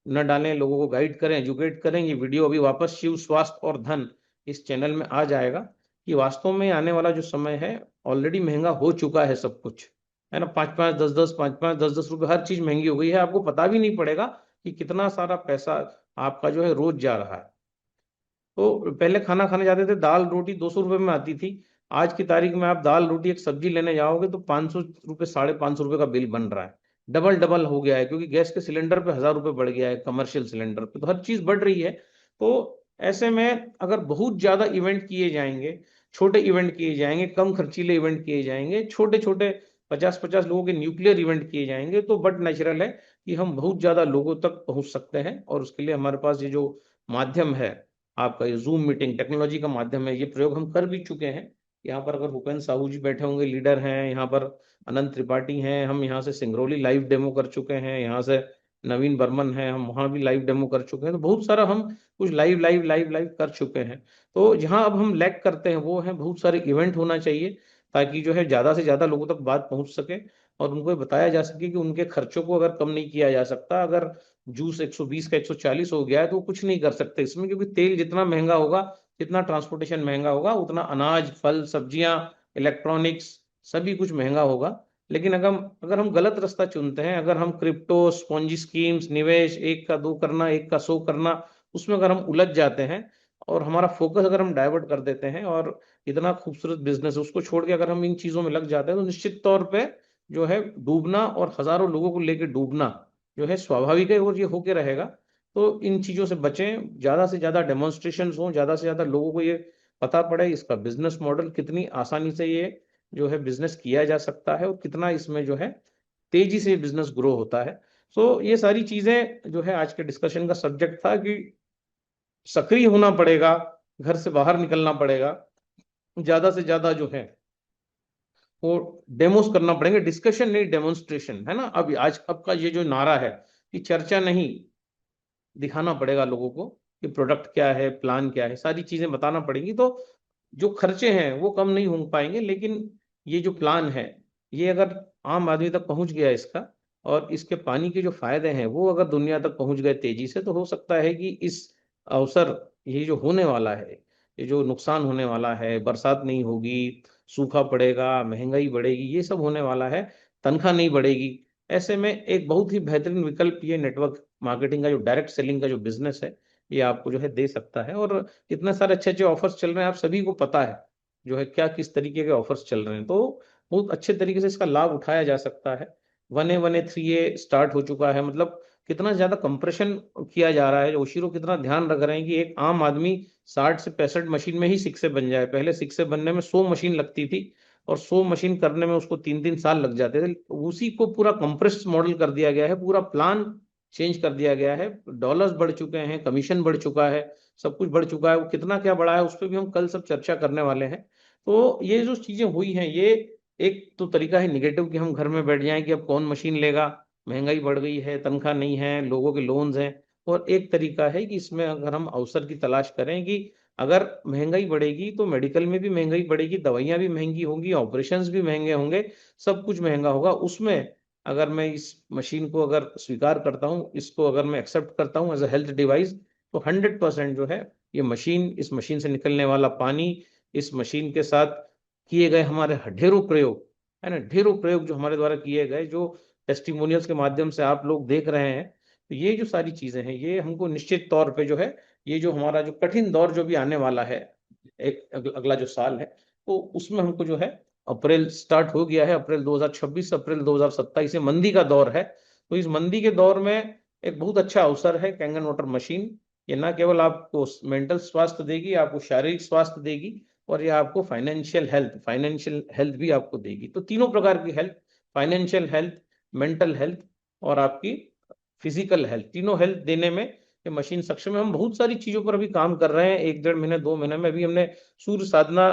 Speaker 1: न डालें, लोगों को गाइड करें, एजुकेट करें। ये वीडियो अभी वापस शिव स्वास्थ्य और धन इस चैनल में आ जाएगा कि वास्तव में आने वाला जो समय है ऑलरेडी महंगा हो चुका है सब कुछ, है ना। 5-5 10-10, 5-5 10-10 रुपए हर चीज महंगी हो गई है, आपको पता भी नहीं पड़ेगा कि कितना सारा पैसा आपका जो है रोज जा रहा है। तो पहले खाना खाने जाते थे, दाल रोटी 200 रुपए में आती थी। आज की तारीख में आप दाल रोटी एक सब्जी लेने जाओगे तो 500 रुपये, 550 रुपए का बिल बन रहा है। डबल डबल हो गया है, क्योंकि गैस के सिलेंडर पे 1000 रुपये बढ़ गया है, कमर्शियल सिलेंडर पे तो हर चीज बढ़ रही है। तो ऐसे में अगर बहुत ज्यादा इवेंट किए जाएंगे, छोटे इवेंट किए जाएंगे, कम खर्चीले इवेंट किए जाएंगे, छोटे छोटे 50-50 लोगों के न्यूक्लियर इवेंट किए जाएंगे, तो बट नेचुरल है कि हम बहुत ज्यादा लोगों तक पहुंच सकते हैं। और उसके लिए हमारे पास ये जो माध्यम है, आपका ये जूम मीटिंग टेक्नोलॉजी का माध्यम है, ये प्रयोग हम कर भी चुके हैं। यहाँ पर अगर भूपेंद्र साहू जी बैठे होंगे, लीडर हैं, यहाँ पर अनंत त्रिपाठी हैं, हम यहाँ से सिंगरौली लाइव डेमो कर चुके हैं, यहाँ से नवीन बर्मन है, हम वहाँ भी लाइव डेमो कर चुके हैं। तो बहुत सारा हम कुछ लाइव लाइव लाइव लाइव कर चुके हैं। तो जहाँ अब हम लैग करते हैं वो है बहुत सारे इवेंट होना चाहिए, ताकि जो है ज्यादा से ज्यादा लोगों तक बात पहुंच सके और उनको ये बताया जा सके कि उनके खर्चों को अगर कम नहीं किया जा सकता, अगर जूस 120 का 140 हो गया है तो कुछ नहीं कर सकते इसमें, क्योंकि तेल जितना महंगा होगा, जितना ट्रांसपोर्टेशन महंगा होगा, उतना अनाज, फल, सब्जियां, इलेक्ट्रॉनिक्स सभी कुछ महंगा होगा। लेकिन अगर हम गलत रास्ता चुनते हैं, अगर हम क्रिप्टो, स्पॉन्जी स्कीम्स, निवेश, एक का दो करना, एक का सौ करना, उसमें अगर हम उलझ जाते हैं और हमारा फोकस अगर हम डाइवर्ट कर देते हैं, और इतना खूबसूरत बिजनेस है उसको छोड़ के अगर हम इन चीजों में लग जाते हैं, तो निश्चित तौर पे जो है डूबना और हजारों लोगों को लेकर डूबना जो है स्वाभाविक है और ये होके रहेगा। तो इन चीजों से बचें, ज्यादा से ज्यादा डेमोन्स्ट्रेशन हो, ज्यादा से ज्यादा लोगों को ये पता पड़े इसका बिजनेस मॉडल, कितनी आसानी से ये जो है बिजनेस किया जा सकता है और कितना इसमें जो है तेजी से बिजनेस ग्रो होता है। सो ये सारी चीजें जो है आज के डिस्कशन का सब्जेक्ट था कि सक्रिय होना पड़ेगा, घर से बाहर निकलना पड़ेगा, ज्यादा से ज्यादा जो है वो डेमोस करना पड़ेंगे, डिस्कशन नहीं डेमोन्स्ट्रेशन, है ना। अब का ये जो नारा है कि चर्चा नहीं, दिखाना पड़ेगा लोगों को कि प्रोडक्ट क्या है, प्लान क्या है, सारी चीजें बताना पड़ेंगी। तो जो खर्चे हैं वो कम नहीं हो पाएंगे, लेकिन ये जो प्लान है ये अगर आम आदमी तक पहुंच गया इसका, और इसके पानी के जो फायदे हैं वो अगर दुनिया तक पहुंच गए तेजी से, तो हो सकता है कि इस अवसर, ये जो होने वाला है, ये जो नुकसान होने वाला है, बरसात नहीं होगी, सूखा पड़ेगा, महंगाई बढ़ेगी, ये सब होने वाला है, तनख्वाह नहीं बढ़ेगी, ऐसे में एक बहुत ही बेहतरीन विकल्प ये नेटवर्क मार्केटिंग का, जो डायरेक्ट सेलिंग का जो बिजनेस है, ये आपको जो है दे सकता है। और इतने सारे अच्छे अच्छे ऑफर्स चल रहे हैं, आप सभी को पता है जो है क्या किस तरीके के ऑफर्स चल रहे हैं, तो बहुत अच्छे तरीके से इसका लाभ उठाया जा सकता है। 1A 1A 3A स्टार्ट हो चुका है, मतलब कितना ज्यादा कंप्रेशन किया जा रहा है, ओशिरो कितना ध्यान रख रहे हैं कि एक आम आदमी 60 से 65 मशीन में ही 6A बन जाए। पहले 6A बनने में 100 मशीन लगती थी और 100 मशीन करने में उसको 3-3 साल लग जाते थे। उसी को पूरा कंप्रेस्ड मॉडल कर दिया गया है, पूरा प्लान चेंज कर दिया गया है। डॉलर्स बढ़ चुके हैं, कमीशन बढ़ चुका है, सब कुछ बढ़ चुका है। वो कितना क्या बढ़ा है उस पर भी हम कल सब चर्चा करने वाले हैं। तो ये जो चीजें हुई हैं, ये एक तो तरीका है निगेटिव कि हम घर में बैठ जाएं कि अब कौन मशीन लेगा, महंगाई बढ़ गई है, तनख्वाह नहीं है, लोगों के लोन्स हैं। और एक तरीका है कि इसमें अगर हम अवसर की तलाश करें कि अगर महंगाई बढ़ेगी तो मेडिकल में भी महंगाई बढ़ेगी, दवाइयां भी महंगी होंगी, ऑपरेशंस भी महंगे होंगे, सब कुछ महंगा होगा। उसमें अगर मैं इस मशीन को अगर स्वीकार करता हूँ, इसको अगर मैं एक्सेप्ट करता हूँ एज अ हेल्थ डिवाइस, तो 100% जो है ये मशीन, इस मशीन से निकलने वाला पानी, इस मशीन के साथ किए गए हमारे ढेरों प्रयोग, है ना, ढेरों प्रयोग जो हमारे द्वारा किए गए, जो टेस्टिमोनियल्स के माध्यम से आप लोग देख रहे हैं, तो ये जो सारी चीजें हैं ये हमको निश्चित तौर पे जो है, ये जो हमारा जो कठिन दौर जो भी आने वाला है, एक अगला जो साल है, तो उसमें हमको जो है, अप्रैल स्टार्ट हो गया है, अप्रैल 2026 अप्रैल 2027 से मंदी का दौर है। तो इस मंदी के दौर में एक बहुत अच्छा अवसर है कैंगन वाटर मशीन। ये ना केवल आपको मेंटल स्वास्थ्य देगी, आपको शारीरिक स्वास्थ्य देगी, और ये आपको फाइनेंशियल हेल्थ भी आपको देगी। तो तीनों प्रकार की health, financial health, mental health और आपकी फिजिकल हेल्थ, तीनों हेल्थ देने में ये मशीन सक्षम है। हम बहुत सारी चीजों पर अभी काम कर रहे हैं, 1 डेढ़ महीने 2 महीने में। अभी हमने सूर्य साधना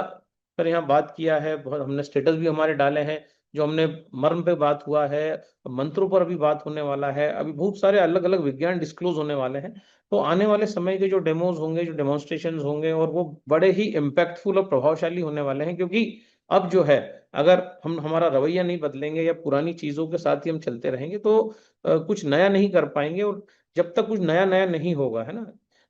Speaker 1: पर यहाँ बात किया है, बहुत हमने स्टेटस भी हमारे डाले हैं, जो हमने मर्म पे बात हुआ है, मंत्रों पर अभी बात होने वाला है, अभी बहुत सारे अलग अलग विज्ञान डिस्क्लोज होने वाले हैं। तो आने वाले समय के जो डेमोज होंगे, जो डेमोन्स्ट्रेशन होंगे, और वो बड़े ही इम्पैक्टफुल और प्रभावशाली होने वाले हैं। क्योंकि अब जो है, अगर हम हमारा रवैया नहीं बदलेंगे या पुरानी चीजों के साथ ही हम चलते रहेंगे तो कुछ नया नहीं कर पाएंगे। और जब तक कुछ नया नया नहीं होगा, है ना,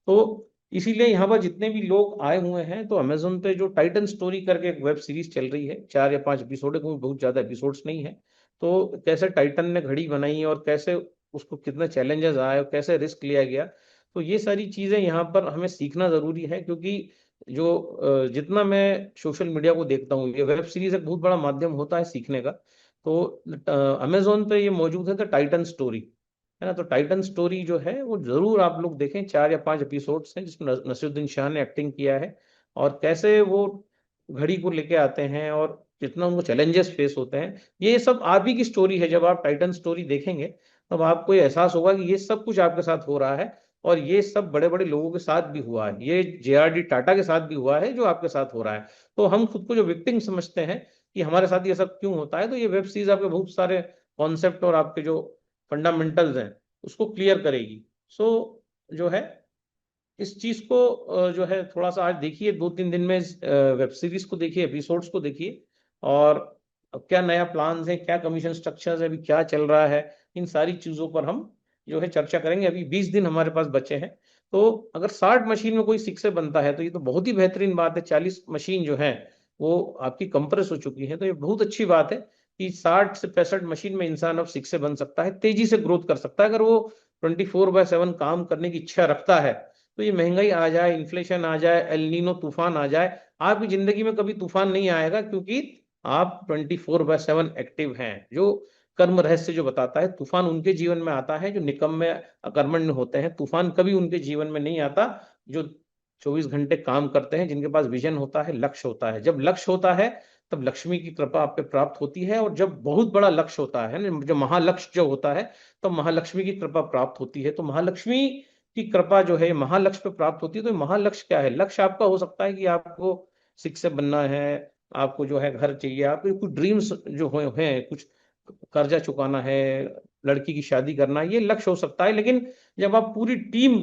Speaker 1: तो इसीलिए यहाँ पर जितने भी लोग आए हुए हैं, तो अमेजोन पे जो टाइटन स्टोरी करके एक वेब सीरीज चल रही है, 4 या 5 एपिसोड है, कोई बहुत ज्यादा एपिसोड्स नहीं है। तो कैसे टाइटन ने घड़ी बनाई और कैसे उसको कितने चैलेंजेस आए और कैसे रिस्क लिया गया, तो ये सारी चीजें यहाँ पर हमें सीखना जरूरी है। क्योंकि जो जितना मैं सोशल मीडिया को देखता हूँ, ये वेब सीरीज एक बहुत बड़ा माध्यम होता है सीखने का। तो अमेजोन पे ये मौजूद है, द टाइटन स्टोरी, है ना। तो टाइटन स्टोरी जो है वो जरूर आप लोग देखें, 4 या 5 एपिसोड्स हैं जिसमें नसीरुद्दीन शाह ने एक्टिंग किया है, और कैसे वो घड़ी को लेके आते हैं और कितना उनको चैलेंजेस फेस होते हैं। ये सब आप ही की स्टोरी है। जब आप टाइटन स्टोरी देखेंगे तब आपको ये एहसास होगा कि ये सब कुछ आपके साथ हो रहा है, और ये सब बड़े बड़े लोगों के साथ भी हुआ है। ये JRD टाटा के साथ भी हुआ है जो आपके साथ हो रहा है। तो हम खुद को जो विक्टिम समझते हैं कि हमारे साथ ये सब क्यों होता है, तो ये वेब सीरीज आपके बहुत सारे कॉन्सेप्ट और आपके जो फंडामेंटल्स हैं उसको क्लियर करेगी। सो जो है, इस चीज को जो है थोड़ा सा आज देखिए, 2-3 दिन में वेब सीरीज को देखिए, एपिसोड्स को देखिए, और अब क्या नया प्लान्स है, क्या कमीशन स्ट्रक्चर्स है, अभी क्या चल रहा है, इन सारी चीजों पर हम जो है चर्चा करेंगे। अभी 20 दिन हमारे पास बचे हैं। तो अगर 60 मशीन में कोई 6 से बनता है तो ये तो बहुत ही बेहतरीन बात है। 40 मशीन जो है वो आपकी कंप्रेस हो चुकी है, तो ये बहुत अच्छी बात है कि 60 से 65 मशीन में इंसान अब 6 से बन सकता है, तेजी से ग्रोथ कर सकता है। अगर वो 24/7 काम करने की इच्छा रखता है, तो ये महंगाई आ जाए, इन्फ्लेशन आ जाए, एल नीनो तूफान आ जाए, आपकी जिंदगी में कभी तूफान नहीं आएगा, क्योंकि आप 24/7 एक्टिव हैं। जो कर्म रहस्य जो बताता है, तूफान उनके जीवन में आता है जो निकम्मे अकर्मण्य होते हैं। तूफान कभी उनके जीवन में नहीं आता जो 24 घंटे काम करते हैं, जिनके पास विजन होता है, लक्ष्य होता है। जब लक्ष्य होता है तब लक्ष्मी की कृपा आप पे प्राप्त होती है, और जब बहुत बड़ा लक्ष्य होता है ना, जो महालक्ष्य जो होता है, तब महालक्ष्मी की कृपा प्राप्त होती है। तो महालक्ष्मी की कृपा जो है महालक्ष्य पे प्राप्त होती है। तो महालक्ष्य क्या है? लक्ष्य आपका हो सकता है कि आपको 6 से बनना है, आपको जो है घर चाहिए, आपके कुछ ड्रीम्स जो हैं, कुछ कर्जा चुकाना है, लड़की की शादी करना है, ये लक्ष्य हो सकता है। लेकिन जब आप पूरी टीम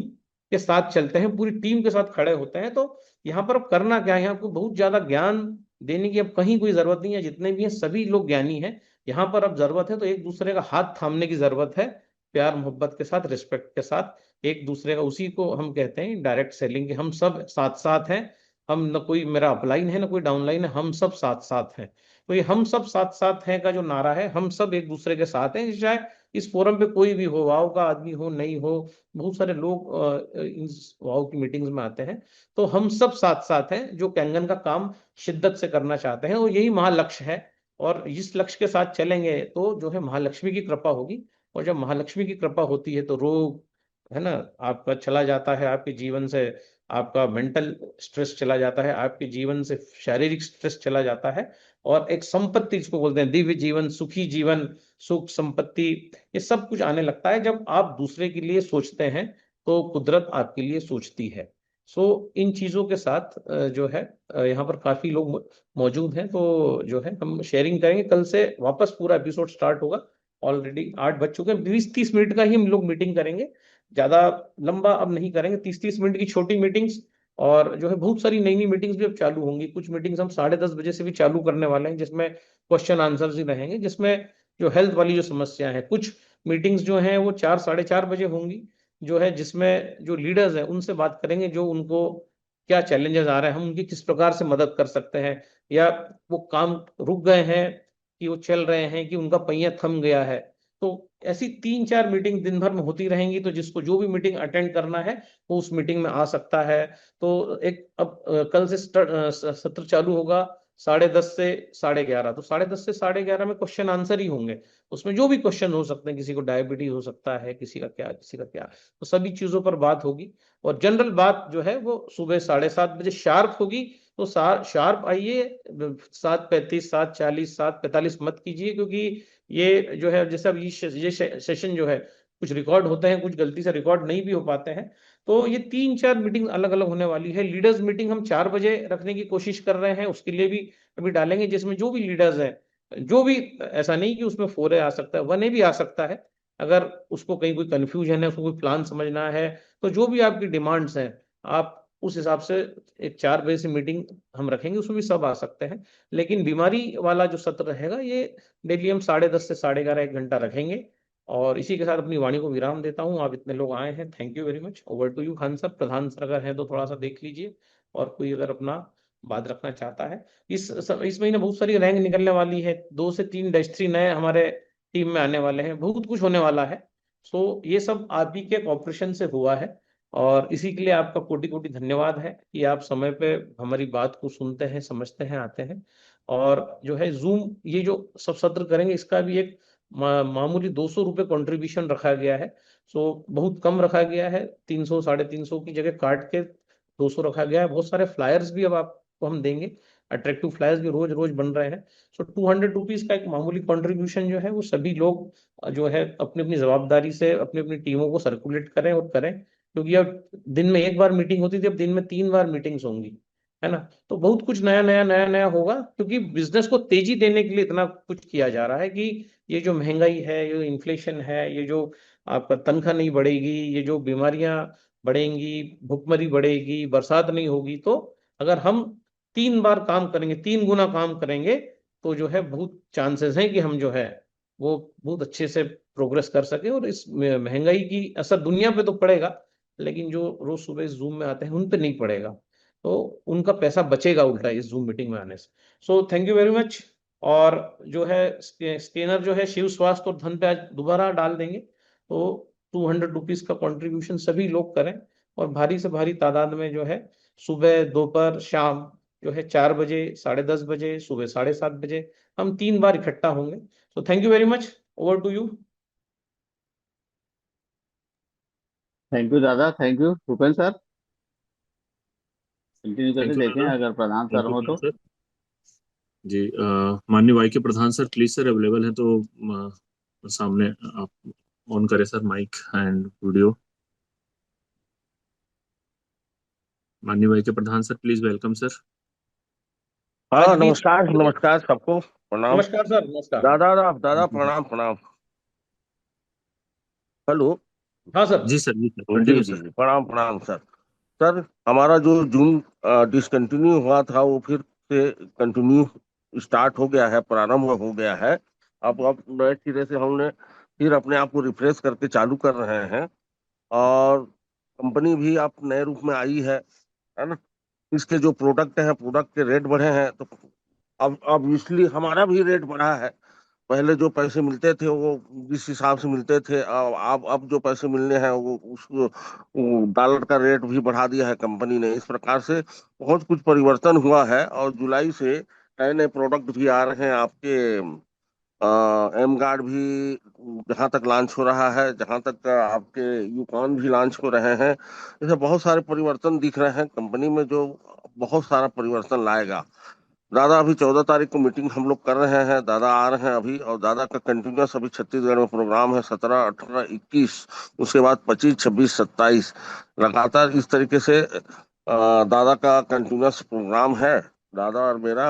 Speaker 1: के साथ चलते हैं, पूरी टीम के साथ खड़े होते हैं, तो यहाँ पर अब करना क्या है? आपको बहुत ज्यादा ज्ञान देने की अब कहीं कोई जरूरत नहीं है। जितने भी हैं सभी लोग ज्ञानी हैं। यहाँ पर अब जरूरत है तो एक दूसरे का हाथ थामने की जरूरत है, प्यार मोहब्बत के साथ, रिस्पेक्ट के साथ एक दूसरे का। उसी को हम कहते हैं डायरेक्ट सेलिंग, कि हम सब साथ साथ हैं। हम न कोई मेरा अपलाइन है न कोई डाउनलाइन है, हम सब साथ साथ हैं। तो ये हम सब साथ साथ हैं का जो नारा है, हम सब एक दूसरे के साथ हैं। चाहे इस फोरम पे कोई भी हो, वाव का आदमी हो, नहीं हो, बहुत सारे लोग इस वाव की मीटिंग्स में आते हैं। तो हम सब साथ साथ हैं जो कैंगन का काम शिद्दत से करना चाहते हैं, और यही महालक्ष्य है। और इस लक्ष्य के साथ चलेंगे तो जो है महालक्ष्मी की कृपा होगी। और जब महालक्ष्मी की कृपा होती है तो रोग, है ना, आपका चला जाता है आपके जीवन से, आपका मेंटल स्ट्रेस चला जाता है आपके जीवन से, शारीरिक स्ट्रेस चला जाता है, और एक संपत्ति जिसको बोलते हैं दिव्य जीवन, सुखी जीवन, सुख संपत्ति, ये सब कुछ आने लगता है जब आप दूसरे के लिए सोचते हैं, तो कुदरत आपके लिए सोचती है। इन चीजों के साथ जो है यहाँ पर काफी लोग मौजूद हैं, तो जो है हम शेयरिंग करेंगे। कल से वापस पूरा एपिसोड स्टार्ट होगा। ऑलरेडी 8 बज चुके हैं। 20-30 मिनट का ही हम लोग मीटिंग करेंगे, ज्यादा लंबा अब नहीं करेंगे। 30-30 मिनट की छोटी मीटिंग्स, और जो है बहुत सारी नई नई मीटिंग्स भी अब चालू होंगी। कुछ मीटिंग्स हम 10:30 बजे से भी चालू करने वाले हैं, जिसमें क्वेश्चन आंसर्स ही रहेंगे, जिसमें जो हेल्थ वाली जो समस्या है। कुछ मीटिंग्स जो हैं वो 4-4:30 बजे होंगी, जो है जिसमें जो लीडर्स हैं उनसे बात करेंगे, जो उनको क्या चैलेंजेस आ रहे हैं, हम उनकी किस प्रकार से मदद कर सकते हैं, या वो काम रुक गए हैं कि वो चल रहे हैं, कि उनका पहिया थम गया है। तो ऐसी 3-4 मीटिंग दिन भर में होती रहेंगी। तो जिसको जो भी मीटिंग अटेंड करना है वो उस मीटिंग में आ सकता है। तो एक अब कल से सत्र चालू होगा 10:30 से 11:30। तो 10:30 से 11:30 में क्वेश्चन आंसर ही होंगे। उसमें जो भी क्वेश्चन हो सकते हैं, किसी को डायबिटीज हो सकता है, किसी का क्या, किसी का क्या, तो सभी चीजों पर बात होगी। और जनरल बात जो है वो सुबह 7:30 बजे शार्प होगी। तो शार्प आइए, 7:35, 7:40, 7:45 मत कीजिए, क्योंकि ये जो है जैसे अब ये सेशन जो है कुछ रिकॉर्ड होते हैं, कुछ गलती से रिकॉर्ड नहीं भी हो पाते हैं। तो ये 3-4 मीटिंग अलग अलग होने वाली है। लीडर्स मीटिंग हम 4 बजे रखने की कोशिश कर रहे हैं, उसके लिए भी अभी डालेंगे, जिसमें जो भी लीडर्स हैं, जो भी, ऐसा नहीं कि उसमें 4A आ सकता है, 1A भी आ सकता है। अगर उसको कहीं कोई कंफ्यूजन है, उसको कोई प्लान समझना है, तो जो भी आपकी डिमांड्स हैं, आप उस हिसाब से एक 4 बजे से मीटिंग हम रखेंगे, उसमें भी सब आ सकते हैं। लेकिन बीमारी वाला जो सत्र रहेगा, ये डेली हम 10:30 से 11:30 1 घंटा रखेंगे। और इसी के साथ अपनी वाणी को विराम देता हूँ। आप इतने लोग आए हैं, thank you very much. Over to you Khan sir. Pradhan sir अगर है तो थोड़ा सा देख लीजिए, और कोई अगर अपना बात रखना चाहता है। इस महीने बहुत सारी रैंक निकलने वाली है, 2 से 3 डस्ट्री नए हमारे टीम में आने वाले हैं, बहुत कुछ होने वाला है। सो ये सब आप ही के कॉपरेशन से हुआ है, और इसी के लिए आपका कोटि कोटि धन्यवाद है कि आप समय पे हमारी बात को सुनते हैं, समझते हैं, आते हैं। और जो है जूम, ये जो सब सत्र करेंगे, इसका भी एक मामूली 200 रुपये कॉन्ट्रीब्यूशन रखा गया है। सो बहुत कम रखा गया है, 300 350 की जगह काट के 200 रखा गया है। बहुत सारे फ्लायर्स भी अब आपको हम देंगे, अट्रैक्टिव फ्लायर्स भी रोज रोज बन रहे हैं। सो 200 रुपीज का एक मामूली कंट्रीब्यूशन जो है, वो सभी लोग जो है अपनी अपनी जवाबदारी से अपनी अपनी टीमों को सर्कुलेट करें और करें। क्योंकि अब दिन में एक बार मीटिंग होती थी, अब दिन में 3 बार मीटिंग्स होंगी, है ना। तो बहुत कुछ नया नया नया नया होगा, क्योंकि बिजनेस को तेजी देने के लिए इतना कुछ किया जा रहा है कि ये जो महंगाई है, ये इन्फ्लेशन है, ये जो आपका तनख्वाह नहीं बढ़ेगी, ये जो बीमारियां बढ़ेंगी, भुखमरी बढ़ेगी, बरसात नहीं होगी, तो अगर हम 3 बार काम करेंगे, 3 गुना काम करेंगे, तो जो है बहुत चांसेस हैं कि हम जो है वो बहुत अच्छे से प्रोग्रेस कर सके। और इस महंगाई की असर दुनिया पे तो पड़ेगा, लेकिन जो रोज सुबह इस जूम में आते हैं उन पे नहीं पड़ेगा, तो उनका पैसा बचेगा उल्टा इस जूम मीटिंग में आने से। सो थैंक यू वेरी मच। और जो है स्कैनर जो है शिव स्वास्थ्य और धन पे आज दोबारा डाल देंगे, तो 200 रुपीज का कंट्रीब्यूशन सभी लोग करें, और भारी से भारी तादाद में जो है सुबह, दोपहर, शाम, जो है 4 बजे, 10:30 बजे, सुबह 7:30 बजे, हम 3 बार इकट्ठा होंगे। So thank you very much. Over to you.
Speaker 2: Thank you दादा, thank you Bhupen sir. Continue करके
Speaker 6: थैंक यू
Speaker 2: देखें
Speaker 6: दादा।
Speaker 2: अगर प्रधान
Speaker 6: थैंक
Speaker 2: सर
Speaker 6: यू
Speaker 2: हो
Speaker 6: खान
Speaker 2: तो।
Speaker 6: सर। जी, माननीय वाई के प्रधान सर, प्लीज सर, अवेलेबल है तो सामने आप ऑन करें सर माइक एंड वीडियो। माननीय वाई के प्रधान सर, प्लीज वेलकम सर।
Speaker 1: आज
Speaker 8: हाँ,
Speaker 1: भी
Speaker 8: नमस्कार नमस्कार सबको प्रणाम।
Speaker 1: नमस्कार सर, नमस्कार।
Speaker 8: दादा दादा प्रणाम प्रणाम। हेलो।
Speaker 1: हाँ सर।
Speaker 6: जी सर, जी सर,
Speaker 8: जी
Speaker 6: कंटिन्यू
Speaker 8: जी
Speaker 6: सर।
Speaker 8: जी, प्रणाम प्रणाम सर। सर, हमारा जो जून डिसकंटिन्यू हुआ था वो फिर से कंटिन्यू स्टार्ट हो गया है, प्रारंभ हो गया है। अब नए सिरे से हमने फिर अपने आप को रिफ्रेश करके चालू कर रहे हैं। और कंपनी भी अब नए रूप में आई है ना। इसके जो प्रोडक्ट हैं, प्रोडक्ट के रेट बढ़े हैं, तो अब इसलिए हमारा भी रेट बढ़ा है। पहले जो पैसे मिलते थे वो जिस हिसाब से मिलते थे, अब जो पैसे मिलने हैं वो उसको डॉलर का रेट भी बढ़ा दिया है कंपनी ने। इस प्रकार से बहुत कुछ परिवर्तन हुआ है। और जुलाई से नए नए प्रोडक्ट भी आ रहे हैं आपके। एम गार्ड भी जहां तक लॉन्च हो रहा है, जहां तक आपके यूकॉन भी लॉन्च हो रहे हैं। ऐसे बहुत सारे परिवर्तन दिख रहे हैं कंपनी में, जो बहुत सारा परिवर्तन लाएगा। दादा अभी 14 तारीख को मीटिंग हम लोग कर रहे हैं, दादा आ रहे हैं अभी। और दादा का कंटिन्यूस अभी छत्तीसगढ़ में प्रोग्राम है, 17, 18, 21, उसके बाद 25, 26, 27 लगातार इस तरीके से दादा का कंटिन्यूस प्रोग्राम है। दादा और मेरा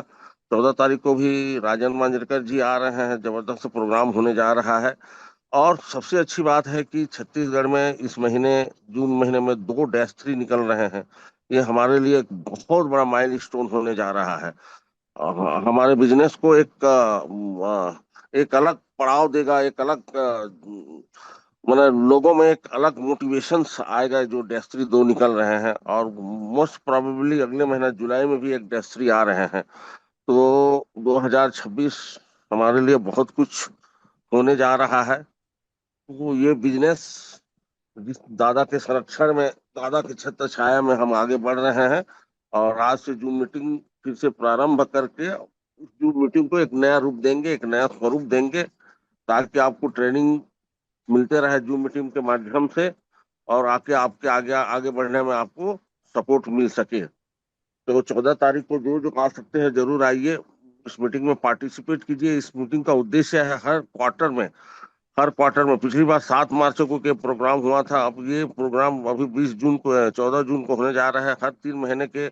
Speaker 8: 14 तारीख को भी राजन मांजरेकर जी आ रहे हैं, जबरदस्त प्रोग्राम होने जा रहा है। और सबसे अच्छी बात है कि छत्तीसगढ़ में इस महीने, जून महीने में 2-3 निकल रहे हैं। ये हमारे लिए एक बहुत बड़ा माइलस्टोन होने जा रहा है। हमारे बिजनेस को एक अलग पड़ाव देगा, एक अलग मतलब लोगों में एक अलग मोटिवेशन आएगा। जो डेस्ट्री 2 निकल रहे हैं, और मोस्ट प्रोबेबली अगले महीना जुलाई में भी एक डेस्ट्री आ रहे हैं। तो 2026 हमारे लिए बहुत कुछ होने जा रहा है। तो ये बिजनेस जिस दादा के संरक्षण में, दादा के छत्र छाया में हम आगे बढ़ रहे हैं। और आज से जूम मीटिंग फिर से प्रारंभ करके उस जूम मीटिंग को एक नया रूप देंगे, एक नया स्वरूप देंगे, ताकि आपको ट्रेनिंग मिलते रहे जूम मीटिंग के माध्यम से। और आके आपके आगे आगे बढ़ने में आपको सपोर्ट मिल सके। तो 14 तारीख को जो जो आ सकते हैं जरूर आइए, इस मीटिंग में पार्टिसिपेट कीजिए। इस मीटिंग का उद्देश्य है हर क्वार्टर में हर क्वार्टर में। पिछली बार 7 मार्च को के प्रोग्राम हुआ था, अब ये प्रोग्राम अभी 20 जून को 14 जून को होने जा रहा है। हर 3 महीने के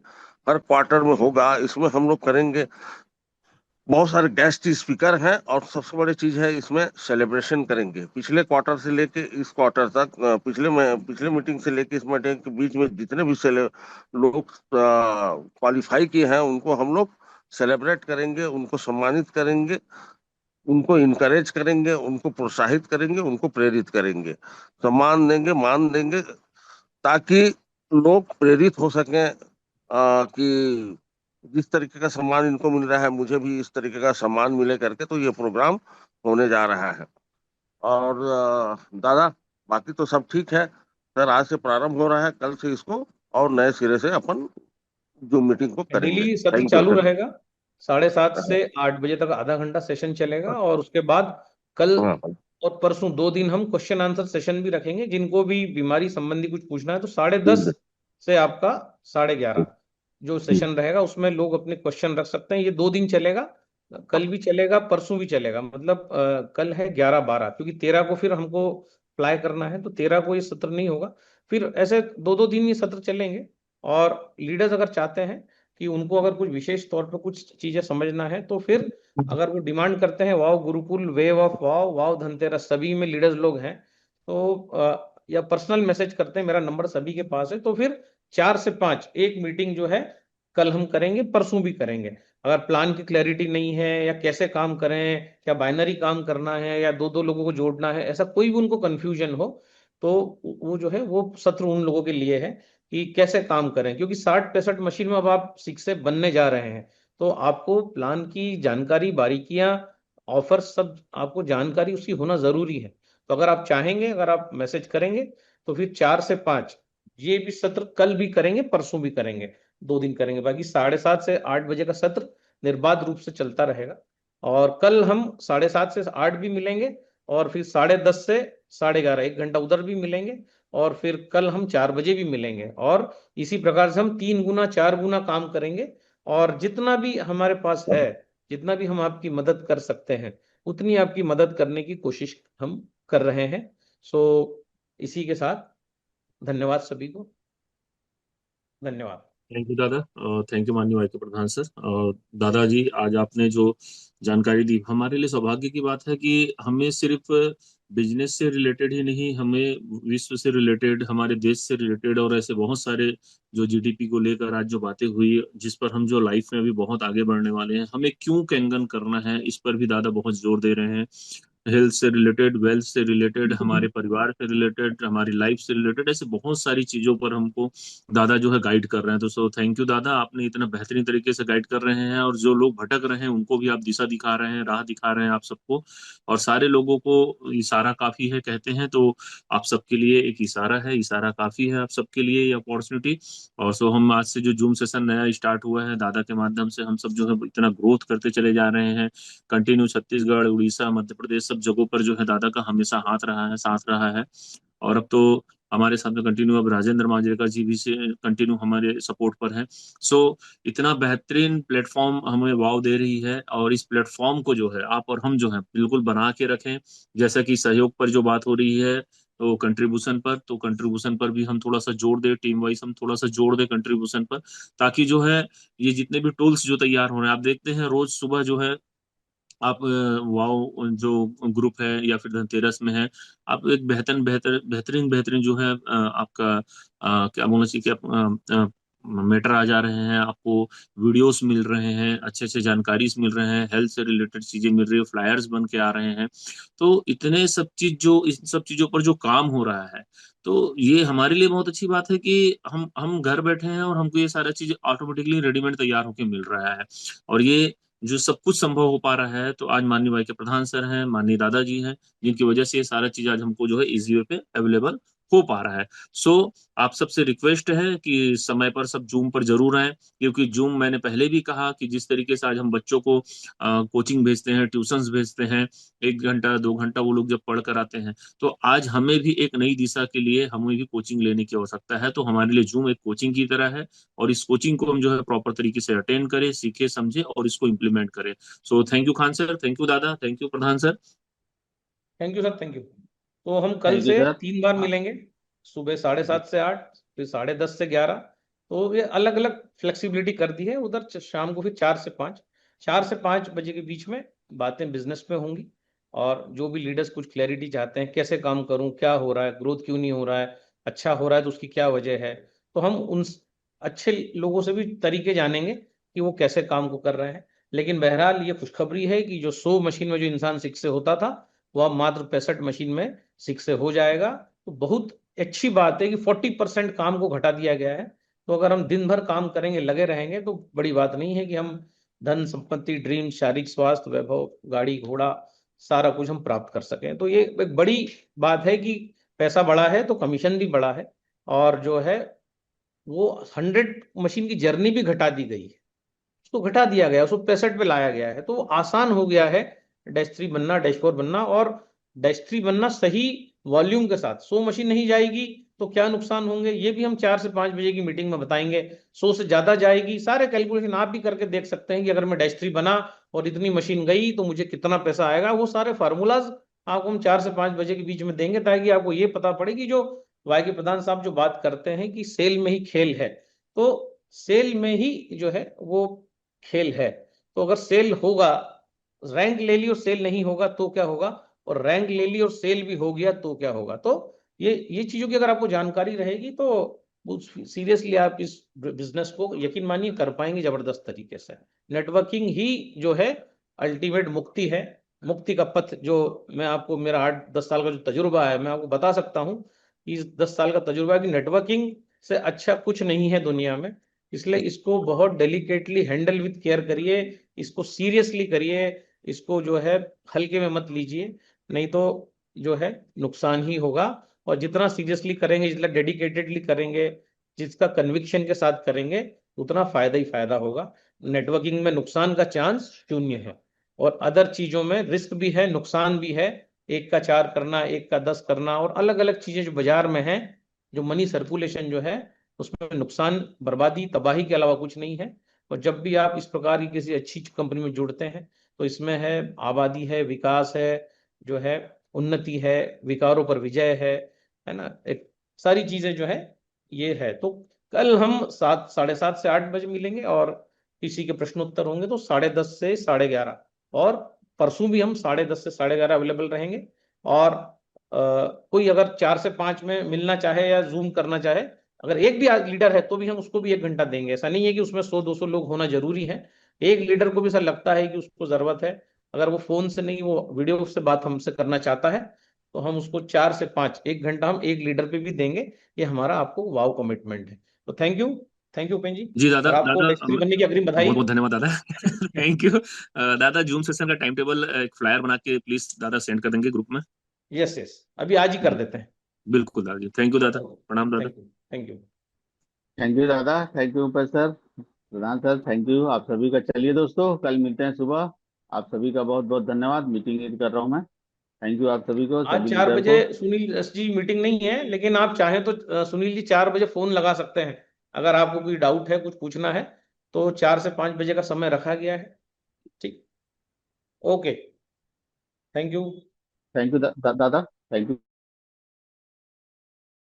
Speaker 8: हर क्वार्टर में होगा। इसमें हम लोग करेंगे, बहुत सारे गेस्ट स्पीकर हैं, और सबसे बड़ी चीज है इसमें सेलिब्रेशन करेंगे। पिछले क्वार्टर से लेके इस क्वार्टर तक, पिछले मीटिंग से लेके इस मीटिंग के बीच में जितने भी लोग क्वालिफाई किए हैं उनको हम लोग सेलिब्रेट करेंगे, उनको सम्मानित करेंगे, उनको इनकरेज करेंगे, उनको प्रोत्साहित करेंगे, उनको प्रेरित करेंगे, सम्मान देंगे, मान देंगे, ताकि लोग प्रेरित हो सकें कि जिस तरीके का सम्मान इनको मिल रहा है मुझे भी इस तरीके का सम्मान मिले करके। तो ये प्रोग्राम होने जा रहा है। और दादा, बाकी तो सब ठीक है सर। आज से प्रारंभ हो रहा है, कल से इसको और नए सिरे से अपन जो मीटिंग को करेंगे।
Speaker 1: डेली सत्र
Speaker 8: थैंक यू
Speaker 1: चालू
Speaker 8: सर।
Speaker 1: रहेगा, 7:30 से 8 बजे तक आधा घंटा सेशन चलेगा। और उसके बाद कल
Speaker 8: हाँ
Speaker 1: और परसों 2 दिन हम क्वेश्चन आंसर सेशन भी रखेंगे। जिनको भी बीमारी संबंधी कुछ पूछना है तो 10:30 से आपका 11:30 जो सेशन रहेगा उसमें लोग अपने क्वेश्चन रख सकते हैं। ये 2 दिन चलेगा, कल भी चलेगा, परसों भी चलेगा। मतलब कल है 11-12, क्योंकि 13 को फिर हमको अप्लाई करना है, तो 13 को ये सत्र नहीं होगा। फिर ऐसे 2-2 दिन ये सत्र चलेंगे। और लीडर्स अगर चाहते हैं कि उनको अगर कुछ विशेष तौर पर कुछ चीजें समझना है, तो फिर अगर वो डिमांड करते हैं, वाव गुरुकुल, वेव ऑफ वाव, वाव धनतेरस, सभी में लीडर्स लोग हैं, तो या पर्सनल मैसेज करते हैं, मेरा नंबर सभी के पास है, तो फिर 4 से 5 एक मीटिंग जो है कल हम करेंगे, परसों भी करेंगे। अगर प्लान की क्लैरिटी नहीं है, या कैसे काम करें, क्या बाइनरी काम करना है, या 2-2 लोगों को जोड़ना है, ऐसा कोई भी उनको कंफ्यूजन हो, तो वो जो है वो सत्र उन लोगों के लिए है कि कैसे काम करें। क्योंकि 60-65 मशीन में अब आप 6 से बनने जा रहे हैं, तो आपको प्लान की जानकारी, बारीकियां, ऑफर, सब आपको जानकारी उसकी होना जरूरी है। तो अगर आप चाहेंगे, अगर आप मैसेज करेंगे, तो फिर 4 से 5 ये भी सत्र कल भी करेंगे, परसों भी करेंगे, 2 दिन करेंगे। बाकी 7:30 से 8 बजे का सत्र निर्बाध रूप से चलता रहेगा। और कल हम 7:30 से 8 भी मिलेंगे, और फिर 10:30 से 11:30 1 घंटा उधर भी मिलेंगे। और फिर कल हम 4 बजे भी मिलेंगे, और इसी प्रकार से हम 3 गुना 4 गुना काम करेंगे। और जितना भी हमारे पास है, जितना भी हम आपकी मदद कर सकते हैं, उतनी आपकी मदद करने की कोशिश हम कर रहे हैं। सो इसी के साथ धन्यवाद सभी को। धन्यवाद।
Speaker 6: थैंक यू दादा। थैंक यू माननीय वाइस प्रधान सर। दादाजी, आज आपने जो जानकारी दी, हमारे लिए सौभाग्य की बात है कि हमें सिर्फ बिजनेस से रिलेटेड ही नहीं, हमें विश्व से रिलेटेड, हमारे देश से रिलेटेड और ऐसे बहुत सारे जो जीडीपी को लेकर आज जो बातें हुई, जिस पर हम जो लाइफ में अभी बहुत आगे बढ़ने वाले हैं, हमें क्यों कैंगन करना है, इस पर भी दादा बहुत जोर दे रहे हैं। हेल्थ से रिलेटेड, वेल्थ से रिलेटेड, हमारे परिवार से रिलेटेड, हमारी लाइफ से रिलेटेड, ऐसे बहुत सारी चीजों पर हमको दादा जो है गाइड कर रहे हैं। तो सो थैंक यू दादा, आपने इतना बेहतरीन तरीके से गाइड कर रहे हैं, और जो लोग भटक रहे हैं उनको भी आप दिशा दिखा रहे हैं, राह दिखा रहे हैं आप सबको। और सारे लोगों को इशारा काफी है कहते हैं, तो आप सबके लिए एक इशारा है, इशारा काफी है आप सबके लिए ये अपॉर्चुनिटी। और सो हम आज से जो जूम सेशन नया स्टार्ट हुआ है दादा के माध्यम से, हम सब जो है इतना ग्रोथ करते चले जा रहे हैं। कंटिन्यू छत्तीसगढ़, उड़ीसा, मध्य प्रदेश, सब जगहों पर जो है दादा का हमेशा हाथ रहा है, साथ रहा है। और अब तो हमारे साथ में कंटिन्यू अब राजेंद्र मांजरेकर जी भी से कंटिन्यू हमारे सपोर्ट पर हैं। सो इतना बेहतरीन प्लेटफॉर्म हमें वाव दे रही है, और इस प्लेटफॉर्म को जो है आप और हम जो है बिल्कुल बना के रखें। जैसा कि सहयोग पर जो बात हो रही है, तो कंट्रीब्यूशन पर भी हम थोड़ा सा जोर दें, टीम वाइज हम थोड़ा सा जोर दें कंट्रीब्यूशन पर, ताकि जो है ये जितने भी टूल्स जो तैयार हो रहे हैं, आप देखते हैं रोज सुबह जो है आप वाओ जो ग्रुप है या फिर धनतेरस में है, आप एक बेहतरीन बेहतरीन जो है आपका क्या बोलना चाहिए कि मैटर आ जा रहे हैं आपको, वीडियोस मिल रहे हैं, अच्छे अच्छे जानकारीज मिल रहे हैं, हेल्थ से रिलेटेड चीजें मिल रही है, फ्लायर्स बन के आ रहे हैं। तो इतने सब चीज जो इन सब चीजों पर जो काम हो रहा है, तो ये हमारे लिए बहुत अच्छी बात है कि हम घर बैठे हैं और हमको ये सारा चीज ऑटोमेटिकली रेडीमेड तैयार होके मिल रहा है। और ये जो सब कुछ संभव हो पा रहा है, तो आज माननीय वाई के प्रधान सर हैं, माननीय दादाजी हैं, जिनकी वजह से ये सारा चीज आज हमको जो है इजी वे पे अवेलेबल हो पा रहा है। सो आप सबसे रिक्वेस्ट है कि समय पर सब जूम पर जरूर आए, क्योंकि जूम, मैंने पहले भी कहा कि जिस तरीके से आज हम बच्चों को कोचिंग भेजते हैं, ट्यूशंस भेजते हैं, 1 घंटा 2 घंटा वो लोग जब पढ़ कर आते हैं, तो आज हमें भी एक नई दिशा के लिए हमें भी कोचिंग लेने की आवश्यकता है। तो हमारे लिए जूम एक कोचिंग की तरह है, और इस कोचिंग को हम जो है प्रॉपर तरीके से अटेंड करें, सीखे, समझे और इसको इम्प्लीमेंट करें। So thank you Khan sir, thank you दादा, थैंक यू Pradhan sir.
Speaker 1: Thank you sir, thank you. तो हम कल
Speaker 2: थैंक यू
Speaker 1: से
Speaker 2: सर।
Speaker 1: 3 बार मिलेंगे, सुबह 7:30 से 8, फिर 10:30 से 11। तो ये अलग अलग फ्लेक्सिबिलिटी कर दी है। उधर शाम को फिर 4 से 5, 4 से 5 बजे के बीच में बातें बिजनेस पे होंगी। और जो भी लीडर्स कुछ क्लैरिटी चाहते हैं, कैसे काम करूं, क्या हो रहा है, ग्रोथ क्यों नहीं हो रहा है, अच्छा हो रहा है तो उसकी क्या वजह है, तो हम उन अच्छे लोगों से भी तरीके जानेंगे कि वो कैसे काम को कर रहे हैं। लेकिन बहरहाल ये खुशखबरी है कि जो 100 मशीन में जो इंसान 6 से होता था, वो अब मात्र 65 मशीन में 6 से हो जाएगा। तो बहुत अच्छी बात है कि 40% काम को घटा दिया गया है। तो अगर हम दिन भर काम करेंगे, लगे रहेंगे, तो बड़ी बात नहीं है कि हम धन संपत्ति, ड्रीम, शारीरिक स्वास्थ्य, वैभव, गाड़ी घोड़ा, सारा कुछ हम प्राप्त कर सकें। तो ये एक बड़ी बात है कि पैसा बढ़ा है तो कमीशन भी बढ़ा है। और जो है वो 100 मशीन की जर्नी भी घटा दी गई है, उसको घटा दिया गया, उसको 65 पे लाया गया है। तो वो आसान हो गया है डैश 3 बनना, डैश 4 बनना। और डैश 3 बनना सही वॉल्यूम के साथ, 100 मशीन नहीं जाएगी तो क्या नुकसान होंगे, ये भी हम 4 से 5 बजे की मीटिंग में बताएंगे। 100 से ज्यादा जाएगी, सारे कैलकुलेशन आप भी करके देख सकते हैं कि अगर मैं डैश 3 बना और इतनी मशीन गई तो मुझे कितना पैसा आएगा। वो सारे फार्मूलाज आपको हम 4 से 5 बजे के बीच में देंगे, ताकि आपको ये पता पड़े कि जो वाई के प्रधान साहब जो बात करते हैं कि सेल में ही खेल है, तो सेल में ही जो है वो खेल है। तो अगर सेल होगा, रैंक ले ली और सेल नहीं होगा तो क्या होगा, और रैंक ले ली और सेल भी हो गया तो क्या होगा। तो ये चीजों की अगर आपको जानकारी रहेगी तो सीरियसली आप इस बिजनेस को यकीन मानिए कर पाएंगे जबरदस्त तरीके से। नेटवर्किंग ही जो है अल्टीमेट मुक्ति है, मुक्ति का पथ। जो मैं आपको, मेरा 8-10 साल का जो तजुर्बा है, मैं आपको बता सकता हूँ कि इस 10 साल का तजुर्बा है कि नेटवर्किंग से अच्छा कुछ नहीं है दुनिया में। इसलिए इसको बहुत डेलिकेटली हैंडल विद केयर करिए, इसको सीरियसली करिए, इसको जो है हल्के में मत लीजिए, नहीं तो जो है नुकसान ही होगा। और जितना सीरियसली करेंगे, जितना डेडिकेटेडली करेंगे, जिसका कन्विक्शन के साथ करेंगे, उतना फायदा ही फायदा होगा। नेटवर्किंग में नुकसान का चांस शून्य है, और अदर चीजों में रिस्क भी है, नुकसान भी है। 1 का 4 करना, 1 का 10 करना, और अलग अलग चीजें जो बाजार में है, जो मनी सर्कुलेशन जो है, उसमें नुकसान, बर्बादी, तबाही के अलावा कुछ नहीं है। और जब भी आप इस प्रकार की किसी अच्छी कंपनी में जुड़ते हैं, तो इसमें है आबादी, है विकास, है जो है उन्नति, है विकारों पर विजय है ना, एक सारी चीजें जो है ये है। तो कल हम 7, 7:30 से 8 बजे मिलेंगे, और किसी के प्रश्नोत्तर होंगे तो 10:30 से 11:30। और परसों भी हम 10:30 से 11:30 अवेलेबल रहेंगे। और कोई अगर 4 से 5 में मिलना चाहे या जूम करना चाहे, अगर एक भी लीडर है तो भी हम उसको भी 1 घंटा देंगे। ऐसा नहीं है कि उसमें 100-200 लोग होना जरूरी है। एक लीडर को भी ऐसा लगता है कि उसको जरूरत है, अगर वो फोन से नहीं, वो वीडियो से बात हमसे करना चाहता है, तो हम उसको 4 से 5, 1 घंटा हम एक लीडर पे भी देंगे। ये हमारा आपको वाव कमिटमेंट है। तो thank you, thank you Upen ji.
Speaker 6: जी दादा,
Speaker 1: और आपको
Speaker 6: दादा
Speaker 1: डेस्टिनी बनने की अग्रिम
Speaker 6: बहुत
Speaker 1: बधाई।
Speaker 6: बहुत धन्यवाद दादा। थैंक यू दादा। जूम सेशन का टाइम टेबल एक फ्लायर बना के प्लीज दादा सेंड कर देंगे ग्रुप में।
Speaker 1: यस यस, अभी आज ही कर देते हैं।
Speaker 6: बिल्कुल दादा जी, थैंक यू दादा, प्रणाम दादा।
Speaker 1: Thank you, thank you.
Speaker 2: Thank you दादा, थैंक यू ऊपर sir, Pradhan sir, thank you आप सभी का। चलिए दोस्तों, कल मिलते हैं सुबह। आप सभी का बहुत बहुत धन्यवाद। मीटिंग एंड कर रहा हूँ मैं। थैंक यू आप सभी को,
Speaker 1: आज
Speaker 2: सभी
Speaker 1: 4
Speaker 2: लीडर
Speaker 1: बजे
Speaker 2: को।
Speaker 1: सुनील एस जी मीटिंग नहीं है, लेकिन आप चाहें तो सुनील जी 4 बजे फोन लगा सकते हैं। अगर आपको कोई डाउट है, कुछ पूछना है, तो 4 से 5 बजे का समय रखा गया है। ठीक, okay, thank you.
Speaker 2: Thank you दादा, थैंक यू।